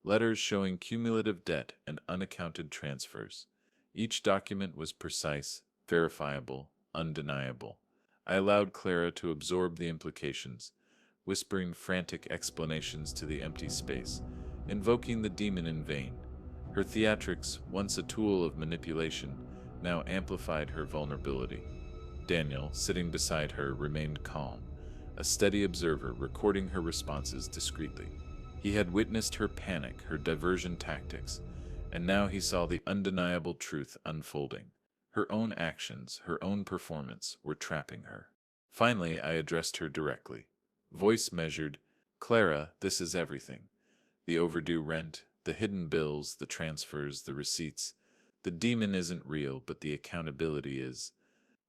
letters showing cumulative debt and unaccounted transfers. Each document was precise, verifiable, undeniable. I allowed Clara to absorb the implications, whispering frantic explanations to the empty space, invoking the demon in vain. Her theatrics, once a tool of manipulation, now amplified her vulnerability. Daniel, sitting beside her, remained calm, a steady observer recording her responses discreetly. He had witnessed her panic, her diversion tactics, and now he saw the undeniable truth unfolding. Her own actions, her own performance, were trapping her. Finally, I addressed her directly. Voice measured, Clara, this is everything. The overdue rent, the hidden bills, the transfers, the receipts. The demon isn't real, but the accountability is.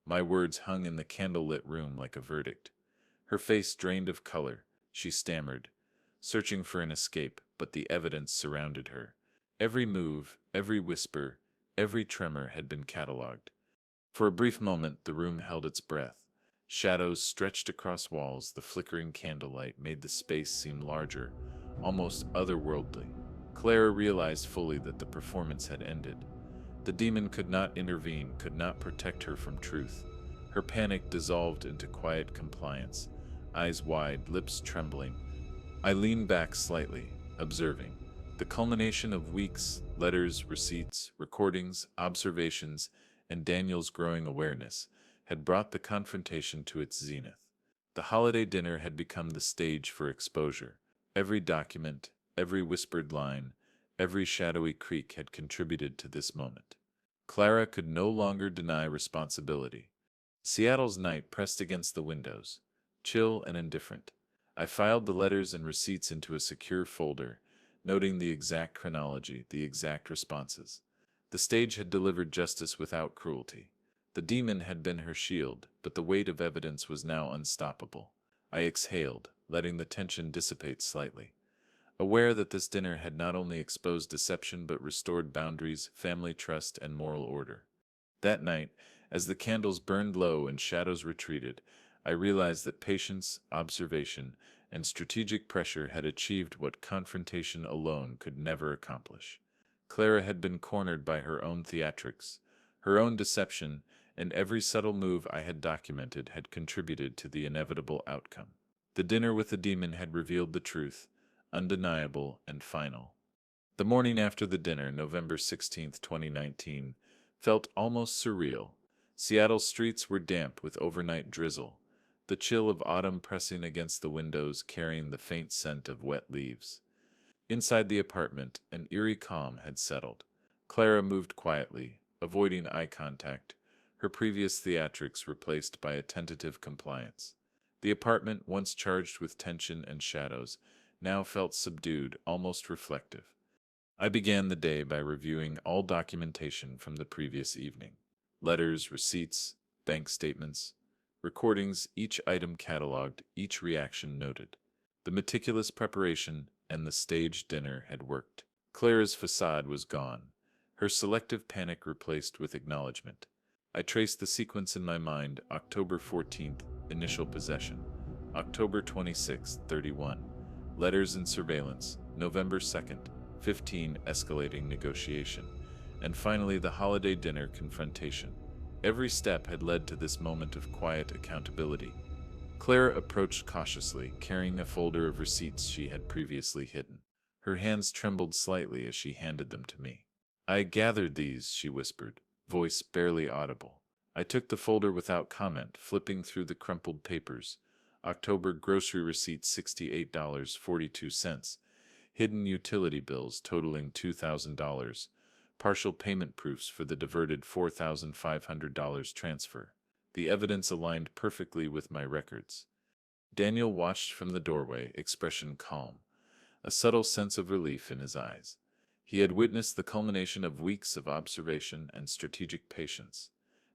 My words hung in the candlelit room like a verdict. Her face drained of color. She stammered, searching for an escape, but the evidence surrounded her. Every move, every whisper, every tremor had been catalogued. For a brief moment, the room held its breath. Shadows stretched across walls, the flickering candlelight made the space seem larger, almost otherworldly. Clara realized fully that the performance had ended. The demon could not intervene, could not protect her from truth. Her panic dissolved into quiet compliance, eyes wide, lips trembling. I leaned back slightly, observing. The culmination of weeks, letters, receipts, recordings, observations, and Daniel's growing awareness had brought the confrontation to its zenith. The holiday dinner had become the stage for exposure. Every document, every whispered line, every shadowy creak had contributed to this moment. Clara could no longer deny responsibility. Seattle's night pressed against the windows, chill and indifferent. I filed the letters and receipts into a secure folder, noting the exact chronology, the exact responses. The stage had delivered justice without cruelty. The demon had been her shield, but the weight of evidence was now unstoppable. I exhaled, letting the tension dissipate slightly, aware that this dinner had not only exposed deception but restored boundaries, family trust, and moral order. That night, as the candles burned low and shadows retreated, I realized that patience, observation, and strategic pressure had achieved what confrontation alone could never accomplish. Clara had been cornered by her own theatrics, her own deception, and every subtle move I had documented had contributed to the inevitable outcome. The dinner with the demon had revealed the truth, undeniable and final. The morning after the dinner, November 16, 2019, felt almost surreal. Seattle's streets were damp with overnight drizzle, the chill of autumn pressing against the windows carrying the faint scent of wet leaves. Inside the apartment, an eerie calm had settled. Clara moved quietly, avoiding eye contact, her previous theatrics replaced by a tentative compliance. The apartment, once charged with tension and shadows, now felt subdued, almost reflective. I began the day by reviewing all documentation from the previous evening. Letters, receipts, bank statements, recordings, each item cataloged, each reaction noted. The meticulous preparation and the staged dinner had worked. Clara's facade was gone, her selective panic replaced with acknowledgement. I traced the sequence in my mind: October 14th, initial possession; October 26th, 31, letters and surveillance; November 2nd, 15, escalating negotiation; and finally the holiday dinner confrontation. Every step had led to this moment of quiet accountability. Clara approached cautiously, carrying a folder of receipts she had previously hidden. Her hands trembled slightly as she handed them to me. "I gathered these," she whispered, voice barely audible. I took the folder without comment, flipping through the crumpled papers. October grocery receipts $68.42, hidden utility bills totaling $2,000, partial payment proofs for the diverted $4,500 transfer. The evidence aligned perfectly with my records. Daniel watched from the doorway, expression calm, a subtle sense of relief in his eyes. He had witnessed the culmination of weeks of observation and strategic patience.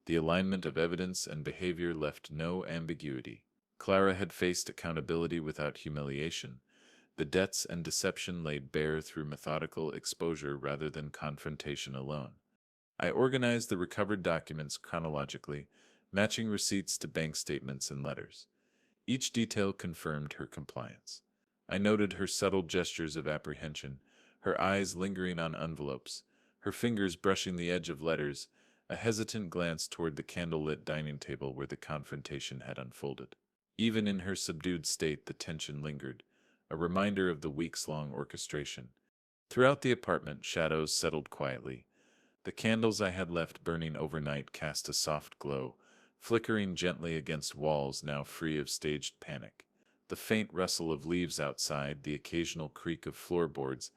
The alignment of evidence and behavior left no ambiguity. Clara had faced accountability without humiliation, the debts and deception laid bare through methodical exposure rather than confrontation alone. I organized the recovered documents chronologically, matching receipts to bank statements and letters. Each detail confirmed her compliance. I noted her subtle gestures of apprehension, her eyes lingering on envelopes, her fingers brushing the edge of letters, a hesitant glance toward the candlelit dining table where the confrontation had unfolded. Even in her subdued state, the tension lingered, a reminder of the weeks-long orchestration. Throughout the apartment, shadows settled quietly. The candles I had left burning overnight cast a soft glow, flickering gently against walls now free of staged panic. The faint rustle of leaves outside, the occasional creak of floorboards,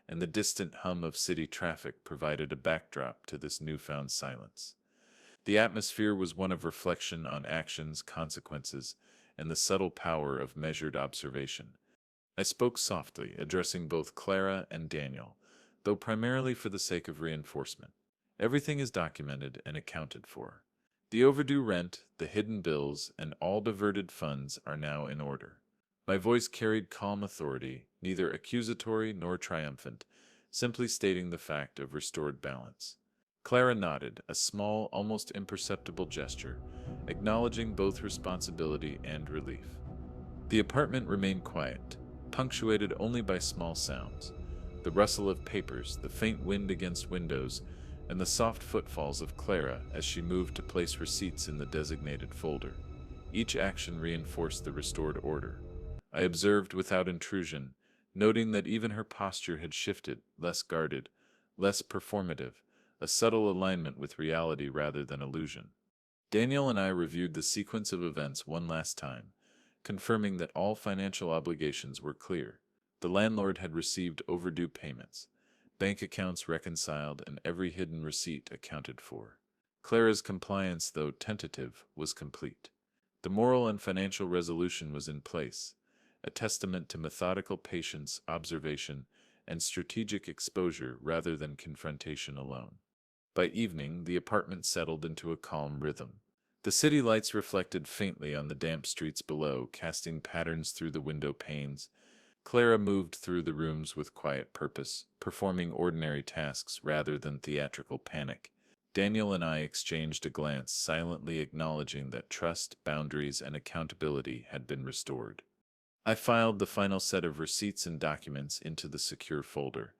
and the distant hum of city traffic provided a backdrop to this newfound silence. The atmosphere was one of reflection on actions, consequences, and the subtle power of measured observation. I spoke softly, addressing both Clara and Daniel, though primarily for the sake of reinforcement. Everything is documented and accounted for. The overdue rent, the hidden bills, and all diverted funds are now in order. My voice carried calm authority, neither accusatory nor triumphant, simply stating the fact of restored balance. Clara nodded, a small, almost imperceptible gesture, acknowledging both responsibility and relief. The apartment remained quiet, punctuated only by small sounds: the rustle of papers, the faint wind against windows, and the soft footfalls of Clara as she moved to place receipts in the designated folder. Each action reinforced the restored order. I observed without intrusion, noting that even her posture had shifted, less guarded, less performative, a subtle alignment with reality rather than illusion. Daniel and I reviewed the sequence of events one last time, confirming that all financial obligations were clear. The landlord had received overdue payments, bank accounts reconciled, and every hidden receipt accounted for. Clara's compliance, though tentative, was complete. The moral and financial resolution was in place, a testament to methodical patience, observation, and strategic exposure rather than confrontation alone. By evening, the apartment settled into a calm rhythm. The city lights reflected faintly on the damp streets below, casting patterns through the window panes. Clara moved through the rooms with quiet purpose, performing ordinary tasks rather than theatrical panic. Daniel and I exchanged a glance, silently acknowledging that trust, boundaries, and accountability had been restored. I filed the final set of receipts and documents into the secure folder,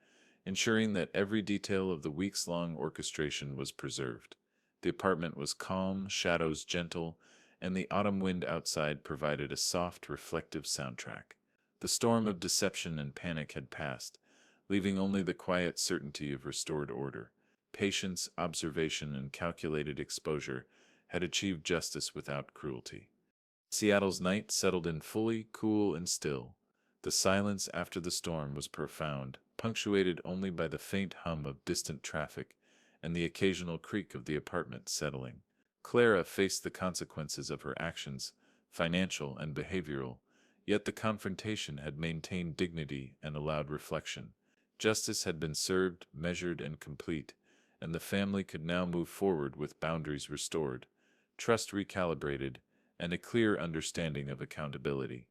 ensuring that every detail of the weeks-long orchestration was preserved. The apartment was calm, shadows gentle, and the autumn wind outside provided a soft, reflective soundtrack. The storm of deception and panic had passed, leaving only the quiet certainty of restored order. Patience, observation, and calculated exposure had achieved justice without cruelty. Seattle's night settled in fully, cool, and still. The silence after the storm was profound, punctuated only by the faint hum of distant traffic and the occasional creak of the apartment settling. Clara faced the consequences of her actions, financial and behavioral, yet the confrontation had maintained dignity and allowed reflection. Justice had been served, measured, and complete, and the family could now move forward with boundaries restored, trust recalibrated, and a clear understanding of accountability.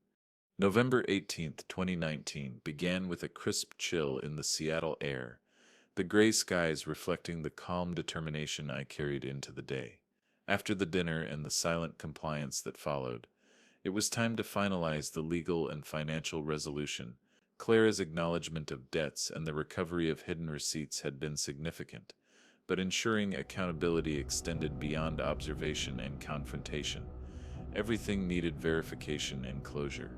November 18th, 2019 began with a crisp chill in the Seattle air, the gray skies reflecting the calm determination I carried into the day. After the dinner and the silent compliance that followed, it was time to finalize the legal and financial resolution. Clara's acknowledgement of debts and the recovery of hidden receipts had been significant, but ensuring accountability extended beyond observation and confrontation. Everything needed verification and closure.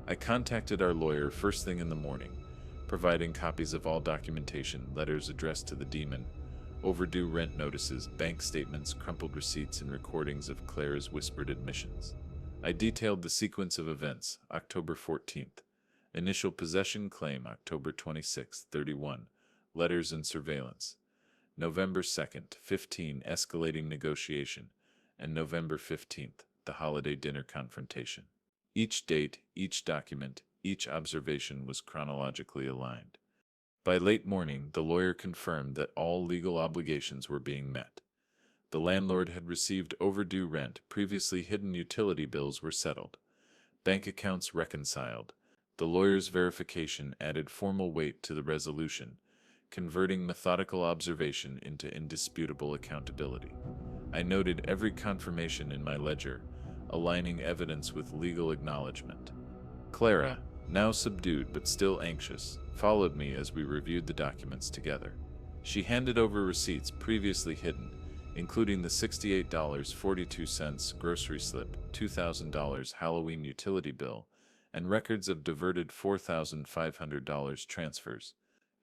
I contacted our lawyer first thing in the morning, providing copies of all documentation, letters addressed to the demon, overdue rent notices, bank statements, crumpled receipts, and recordings of Clara's whispered admissions. I detailed the sequence of events: October 14th, initial possession claim, October 26th, 31, letters and surveillance, November 2nd, 15, escalating negotiation, and November 15th, the holiday dinner confrontation. Each date, each document, each observation was chronologically aligned. By late morning, the lawyer confirmed that all legal obligations were being met. The landlord had received overdue rent, previously hidden utility bills were settled, bank accounts reconciled. The lawyer's verification added formal weight to the resolution, converting methodical observation into indisputable accountability. I noted every confirmation in my ledger, aligning evidence with legal acknowledgement. Clara, now subdued but still anxious, followed me as we reviewed the documents together. She handed over receipts previously hidden, including the $68.42 grocery slip, $2,000 Halloween utility bill, and records of diverted $4,500 transfers.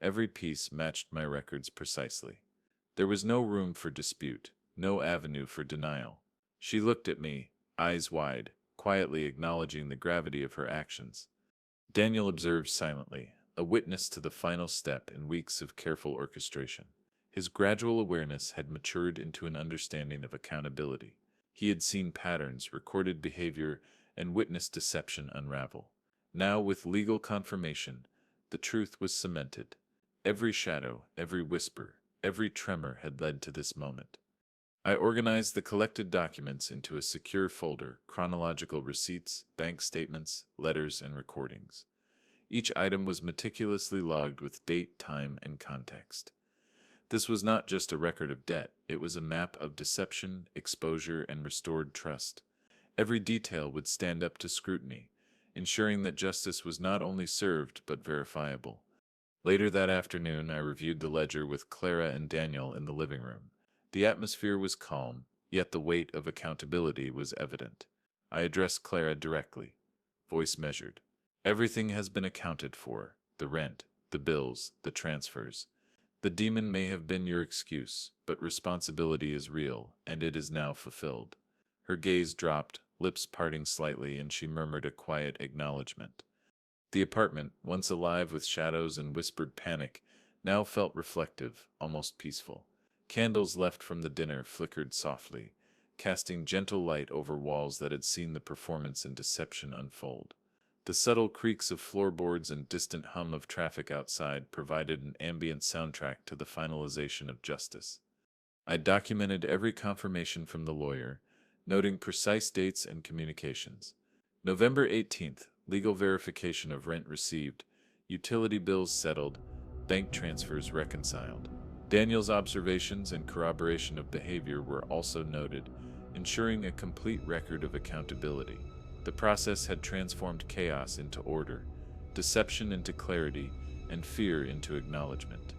Every piece matched my records precisely. There was no room for dispute, no avenue for denial. She looked at me, eyes wide, quietly acknowledging the gravity of her actions. Daniel observed silently, a witness to the final step in weeks of careful orchestration. His gradual awareness had matured into an understanding of accountability. He had seen patterns, recorded behavior, and witnessed deception unravel. Now, with legal confirmation, the truth was cemented. Every shadow, every whisper, every tremor had led to this moment. I organized the collected documents into a secure folder: chronological receipts, bank statements, letters, and recordings. Each item was meticulously logged with date, time, and context. This was not just a record of debt, it was a map of deception, exposure, and restored trust. Every detail would stand up to scrutiny, ensuring that justice was not only served but verifiable. Later that afternoon, I reviewed the ledger with Clara and Daniel in the living room. The atmosphere was calm, yet the weight of accountability was evident. I addressed Clara directly, voice measured. Everything has been accounted for: the rent, the bills, the transfers. The demon may have been your excuse, but responsibility is real, and it is now fulfilled. Her gaze dropped, lips parting slightly, and she murmured a quiet acknowledgement. The apartment, once alive with shadows and whispered panic, now felt reflective, almost peaceful. Candles left from the dinner flickered softly, casting gentle light over walls that had seen the performance and deception unfold. The subtle creaks of floorboards and distant hum of traffic outside provided an ambient soundtrack to the finalization of justice. I documented every confirmation from the lawyer, noting precise dates and communications. November 18th, legal verification of rent received, utility bills settled, bank transfers reconciled. Daniel's observations and corroboration of behavior were also noted, ensuring a complete record of accountability. The process had transformed chaos into order, deception into clarity, and fear into acknowledgement.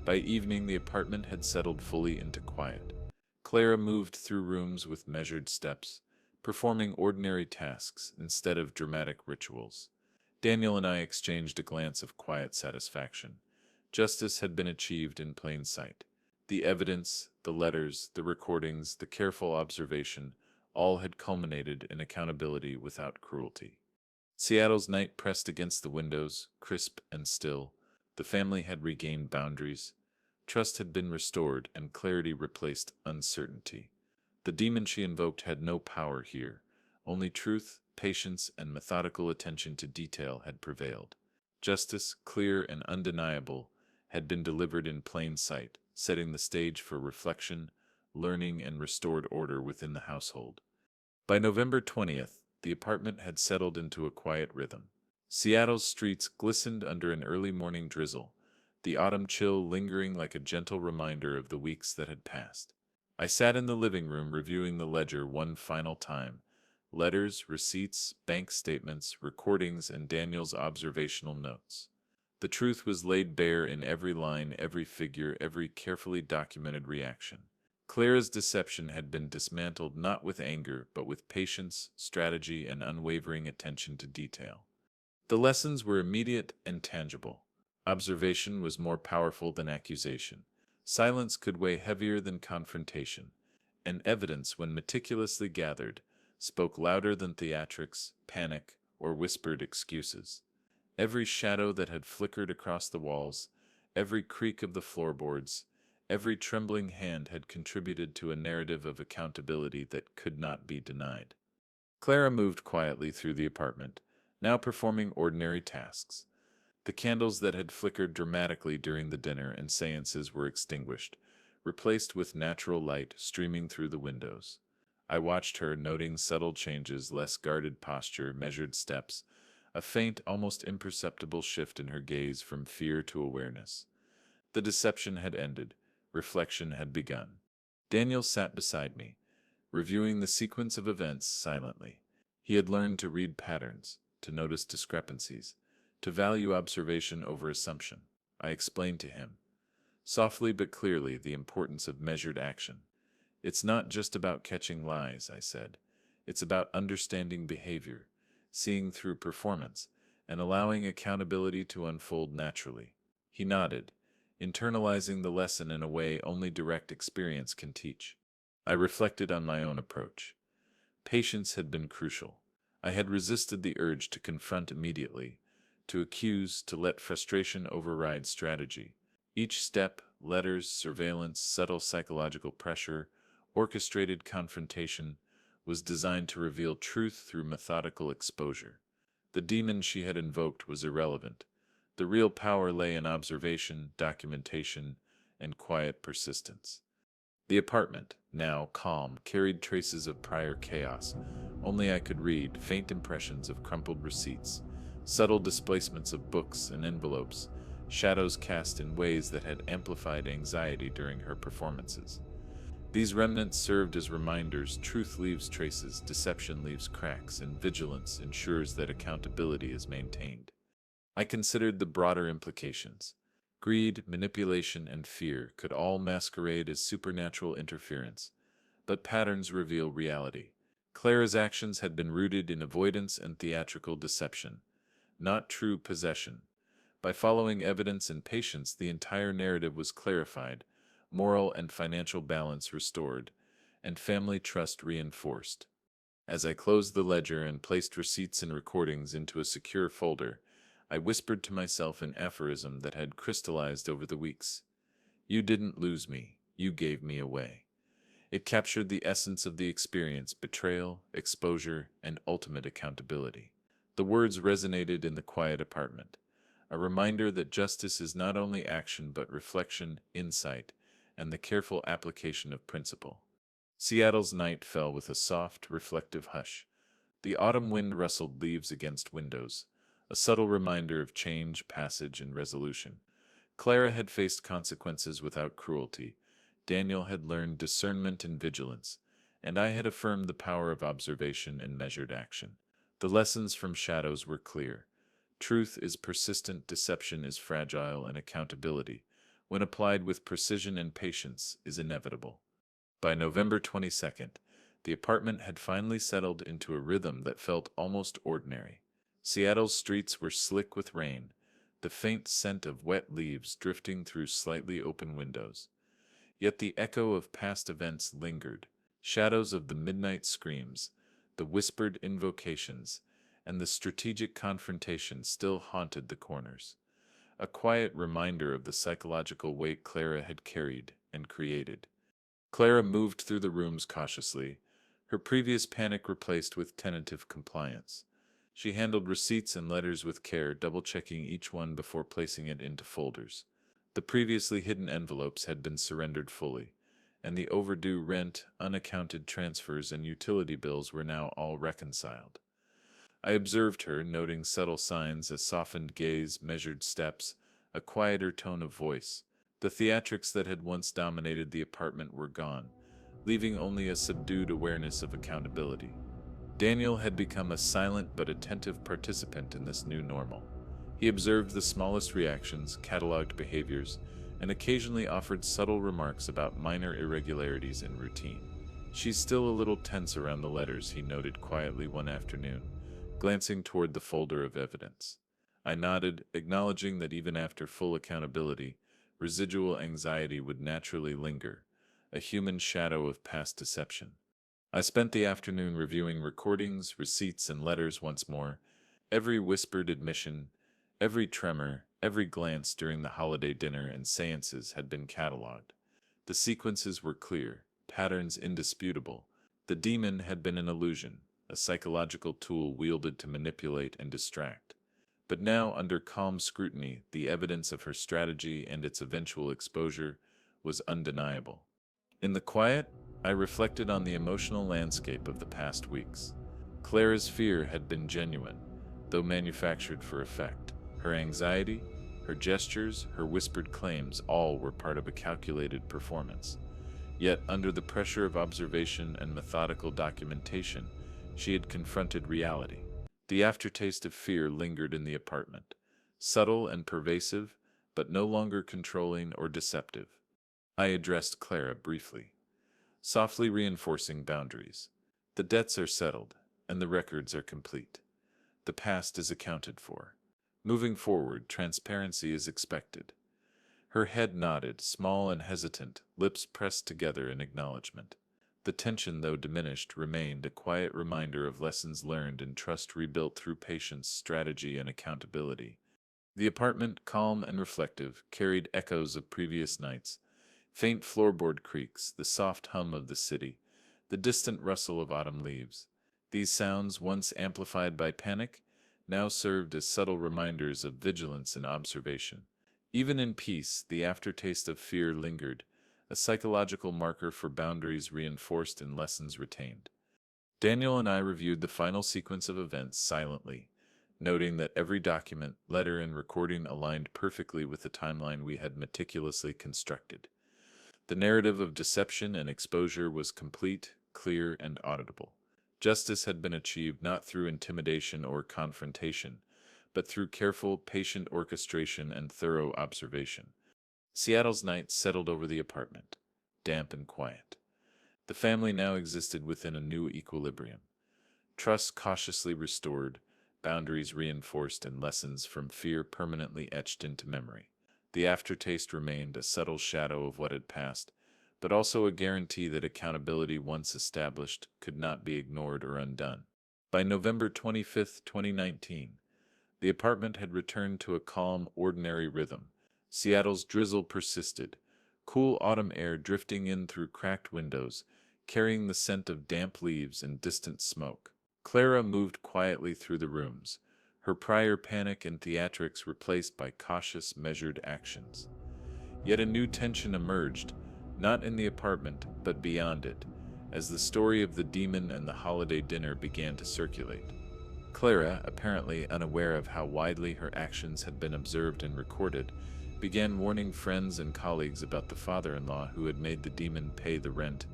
By evening, the apartment had settled fully into quiet. Clara moved through rooms with measured steps, performing ordinary tasks instead of dramatic rituals. Daniel and I exchanged a glance of quiet satisfaction. Justice had been achieved in plain sight. The evidence, the letters, the recordings, the careful observation, all had culminated in accountability without cruelty. Seattle's night pressed against the windows, crisp and still. The family had regained boundaries. Trust had been restored, and clarity replaced uncertainty. The demon she invoked had no power here. Only truth, patience, and methodical attention to detail had prevailed. Justice, clear and undeniable, had been delivered in plain sight, setting the stage for reflection, learning, and restored order within the household. By November 20th, the apartment had settled into a quiet rhythm. Seattle's streets glistened under an early morning drizzle, the autumn chill lingering like a gentle reminder of the weeks that had passed. I sat in the living room reviewing the ledger one final time. Letters, receipts, bank statements, recordings, and Daniel's observational notes. The truth was laid bare in every line, every figure, every carefully documented reaction. Clara's deception had been dismantled not with anger, but with patience, strategy, and unwavering attention to detail. The lessons were immediate and tangible. Observation was more powerful than accusation. Silence could weigh heavier than confrontation. And evidence, when meticulously gathered, spoke louder than theatrics, panic, or whispered excuses. Every shadow that had flickered across the walls, every creak of the floorboards, every trembling hand had contributed to a narrative of accountability that could not be denied. Clara moved quietly through the apartment, now performing ordinary tasks. The candles that had flickered dramatically during the dinner and seances were extinguished, replaced with natural light streaming through the windows. I watched her, noting subtle changes, less guarded posture, measured steps, a faint, almost imperceptible shift in her gaze from fear to awareness. The deception had ended. Reflection had begun. Daniel sat beside me, reviewing the sequence of events silently. He had learned to read patterns, to notice discrepancies, to value observation over assumption. I explained to him, softly but clearly, the importance of measured action. It's not just about catching lies, I said. It's about understanding behavior, seeing through performance, and allowing accountability to unfold naturally. He nodded, internalizing the lesson in a way only direct experience can teach. I reflected on my own approach. Patience had been crucial. I had resisted the urge to confront immediately, to accuse, to let frustration override strategy. Each step, letters, surveillance, subtle psychological pressure, orchestrated confrontation, was designed to reveal truth through methodical exposure. The demon she had invoked was irrelevant. The real power lay in observation, documentation, and quiet persistence. The apartment, now calm, carried traces of prior chaos. Only I could read faint impressions of crumpled receipts, subtle displacements of books and envelopes, shadows cast in ways that had amplified anxiety during her performances. These remnants served as reminders: truth leaves traces, deception leaves cracks, and vigilance ensures that accountability is maintained. I considered the broader implications. Greed, manipulation, and fear could all masquerade as supernatural interference, but patterns reveal reality. Clara's actions had been rooted in avoidance and theatrical deception, not true possession. By following evidence and patience, the entire narrative was clarified, moral and financial balance restored, and family trust reinforced. As I closed the ledger and placed receipts and recordings into a secure folder, I whispered to myself an aphorism that had crystallized over the weeks. You didn't lose me, you gave me away. It captured the essence of the experience: betrayal, exposure, and ultimate accountability. The words resonated in the quiet apartment, a reminder that justice is not only action but reflection, insight, and the careful application of principle. Seattle's night fell with a soft, reflective hush. The autumn wind rustled leaves against windows, a subtle reminder of change, passage, and resolution. Clara had faced consequences without cruelty. Daniel had learned discernment and vigilance, and I had affirmed the power of observation and measured action. The lessons from shadows were clear. Truth is persistent, deception is fragile, and accountability, when applied with precision and patience, is inevitable. By November 22nd, the apartment had finally settled into a rhythm that felt almost ordinary. Seattle's streets were slick with rain, the faint scent of wet leaves drifting through slightly open windows. Yet the echo of past events lingered, shadows of the midnight screams, the whispered invocations, and the strategic confrontation still haunted the corners. A quiet reminder of the psychological weight Clara had carried and created. Clara moved through the rooms cautiously, her previous panic replaced with tentative compliance. She handled receipts and letters with care, double-checking each one before placing it into folders. The previously hidden envelopes had been surrendered fully, and the overdue rent, unaccounted transfers, and utility bills were now all reconciled. I observed her, noting subtle signs, a softened gaze, measured steps, a quieter tone of voice. The theatrics that had once dominated the apartment were gone, leaving only a subdued awareness of accountability. Daniel had become a silent but attentive participant in this new normal. He observed the smallest reactions, cataloged behaviors, and occasionally offered subtle remarks about minor irregularities in routine. "She's still a little tense around the letters," he noted quietly one afternoon, glancing toward the folder of evidence. I nodded, acknowledging that even after full accountability, residual anxiety would naturally linger, a human shadow of past deception. I spent the afternoon reviewing recordings, receipts, and letters once more. Every whispered admission, every tremor, every glance during the holiday dinner and seances had been catalogued. The sequences were clear, patterns indisputable. The demon had been an illusion, a psychological tool wielded to manipulate and distract. But now, under calm scrutiny, the evidence of her strategy and its eventual exposure was undeniable. In the quiet, I reflected on the emotional landscape of the past weeks. Clara's fear had been genuine, though manufactured for effect. Her anxiety, her gestures, her whispered claims, all were part of a calculated performance. Yet, under the pressure of observation and methodical documentation, she had confronted reality. The aftertaste of fear lingered in the apartment, subtle and pervasive, but no longer controlling or deceptive. I addressed Clara briefly, softly reinforcing boundaries. "The debts are settled, and the records are complete. The past is accounted for. Moving forward, transparency is expected." Her head nodded, small and hesitant, lips pressed together in acknowledgement. The tension, though diminished, remained, a quiet reminder of lessons learned and trust rebuilt through patience, strategy, and accountability. The apartment, calm and reflective, carried echoes of previous nights, faint floorboard creaks, the soft hum of the city, the distant rustle of autumn leaves. These sounds, once amplified by panic, now served as subtle reminders of vigilance and observation. Even in peace, the aftertaste of fear lingered, a psychological marker for boundaries reinforced and lessons retained. Daniel and I reviewed the final sequence of events silently, noting that every document, letter, and recording aligned perfectly with the timeline we had meticulously constructed. The narrative of deception and exposure was complete, clear, and auditable. Justice had been achieved not through intimidation or confrontation, but through careful, patient orchestration and thorough observation. Seattle's night settled over the apartment, damp and quiet. The family now existed within a new equilibrium. Trust cautiously restored, boundaries reinforced, and lessons from fear permanently etched into memory. The aftertaste remained, a subtle shadow of what had passed, but also a guarantee that accountability once established could not be ignored or undone. By November 25, 2019, the apartment had returned to a calm, ordinary rhythm. Seattle's drizzle persisted, cool autumn air drifting in through cracked windows, carrying the scent of damp leaves and distant smoke. Clara moved quietly through the rooms, her prior panic and theatrics replaced by cautious, measured actions. Yet a new tension emerged, not in the apartment, but beyond it, as the story of the demon and the holiday dinner began to circulate. Clara, apparently unaware of how widely her actions had been observed and recorded, began warning friends and colleagues about the father-in-law who had made the demon pay the rent.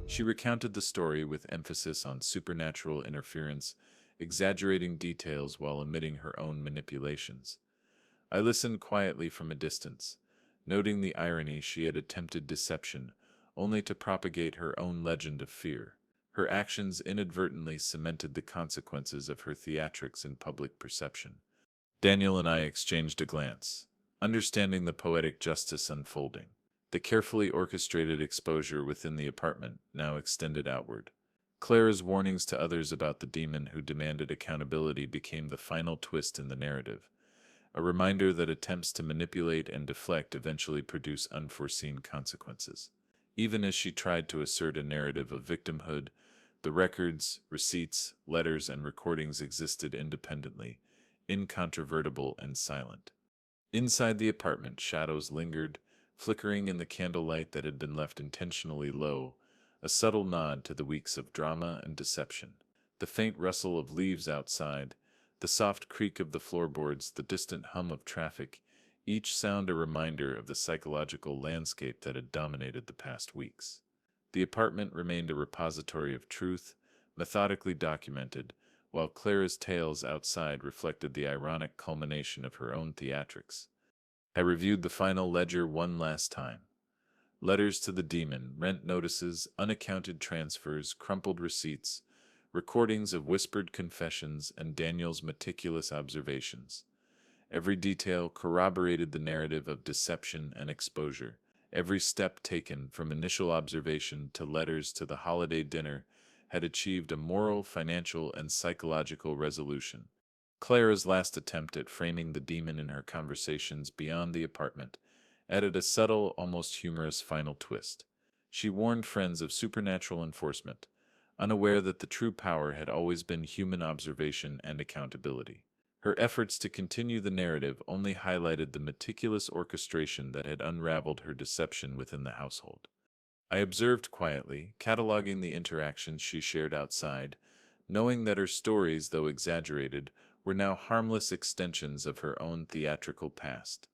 She recounted the story with emphasis on supernatural interference, exaggerating details while omitting her own manipulations. I listened quietly from a distance, noting the irony she had attempted deception, only to propagate her own legend of fear. Her actions inadvertently cemented the consequences of her theatrics in public perception. Daniel and I exchanged a glance, understanding the poetic justice unfolding. The carefully orchestrated exposure within the apartment now extended outward. Clara's warnings to others about the demon who demanded accountability became the final twist in the narrative, a reminder that attempts to manipulate and deflect eventually produce unforeseen consequences. Even as she tried to assert a narrative of victimhood, the records, receipts, letters, and recordings existed independently, incontrovertible and silent. Inside the apartment, shadows lingered, flickering in the candlelight that had been left intentionally low, a subtle nod to the weeks of drama and deception. The faint rustle of leaves outside, the soft creak of the floorboards, the distant hum of traffic, each sound a reminder of the psychological landscape that had dominated the past weeks. The apartment remained a repository of truth, methodically documented, while Clara's tales outside reflected the ironic culmination of her own theatrics. I reviewed the final ledger one last time. Letters to the demon, rent notices, unaccounted transfers, crumpled receipts, recordings of whispered confessions, and Daniel's meticulous observations. Every detail corroborated the narrative of deception and exposure. Every step taken, from initial observation to letters to the holiday dinner, had achieved a moral, financial, and psychological resolution. Clara's last attempt at framing the demon in her conversations beyond the apartment added a subtle, almost humorous final twist. She warned friends of supernatural enforcement, unaware that the true power had always been human observation and accountability. Her efforts to continue the narrative only highlighted the meticulous orchestration that had unraveled her deception within the household. I observed quietly, cataloging the interactions she shared outside, knowing that her stories, though exaggerated, were now harmless extensions of her own theatrical past.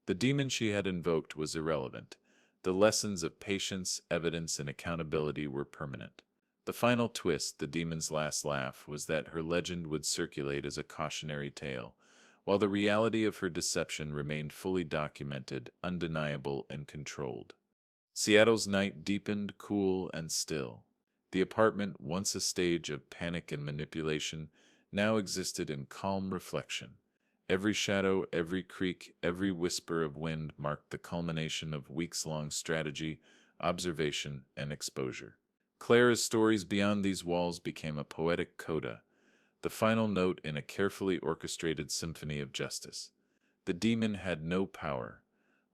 The demon she had invoked was irrelevant. The lessons of patience, evidence, and accountability were permanent. The final twist, the demon's last laugh, was that her legend would circulate as a cautionary tale, while the reality of her deception remained fully documented, undeniable, and controlled. Seattle's night deepened, cool, and still. The apartment, once a stage of panic and manipulation, now existed in calm reflection. Every shadow, every creak, every whisper of wind marked the culmination of weeks-long strategy, observation, and exposure. Clara's stories beyond these walls became a poetic coda, the final note in a carefully orchestrated symphony of justice. The demon had no power.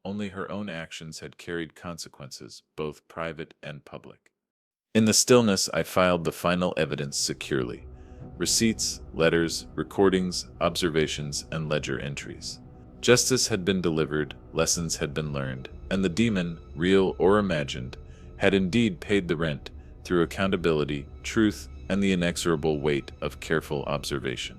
Only her own actions had carried consequences, both private and public. In the stillness, I filed the final evidence securely. Receipts, letters, recordings, observations, and ledger entries. Justice had been delivered, lessons had been learned, and the demon, real or imagined, had indeed paid the rent through accountability, truth, and the inexorable weight of careful observation.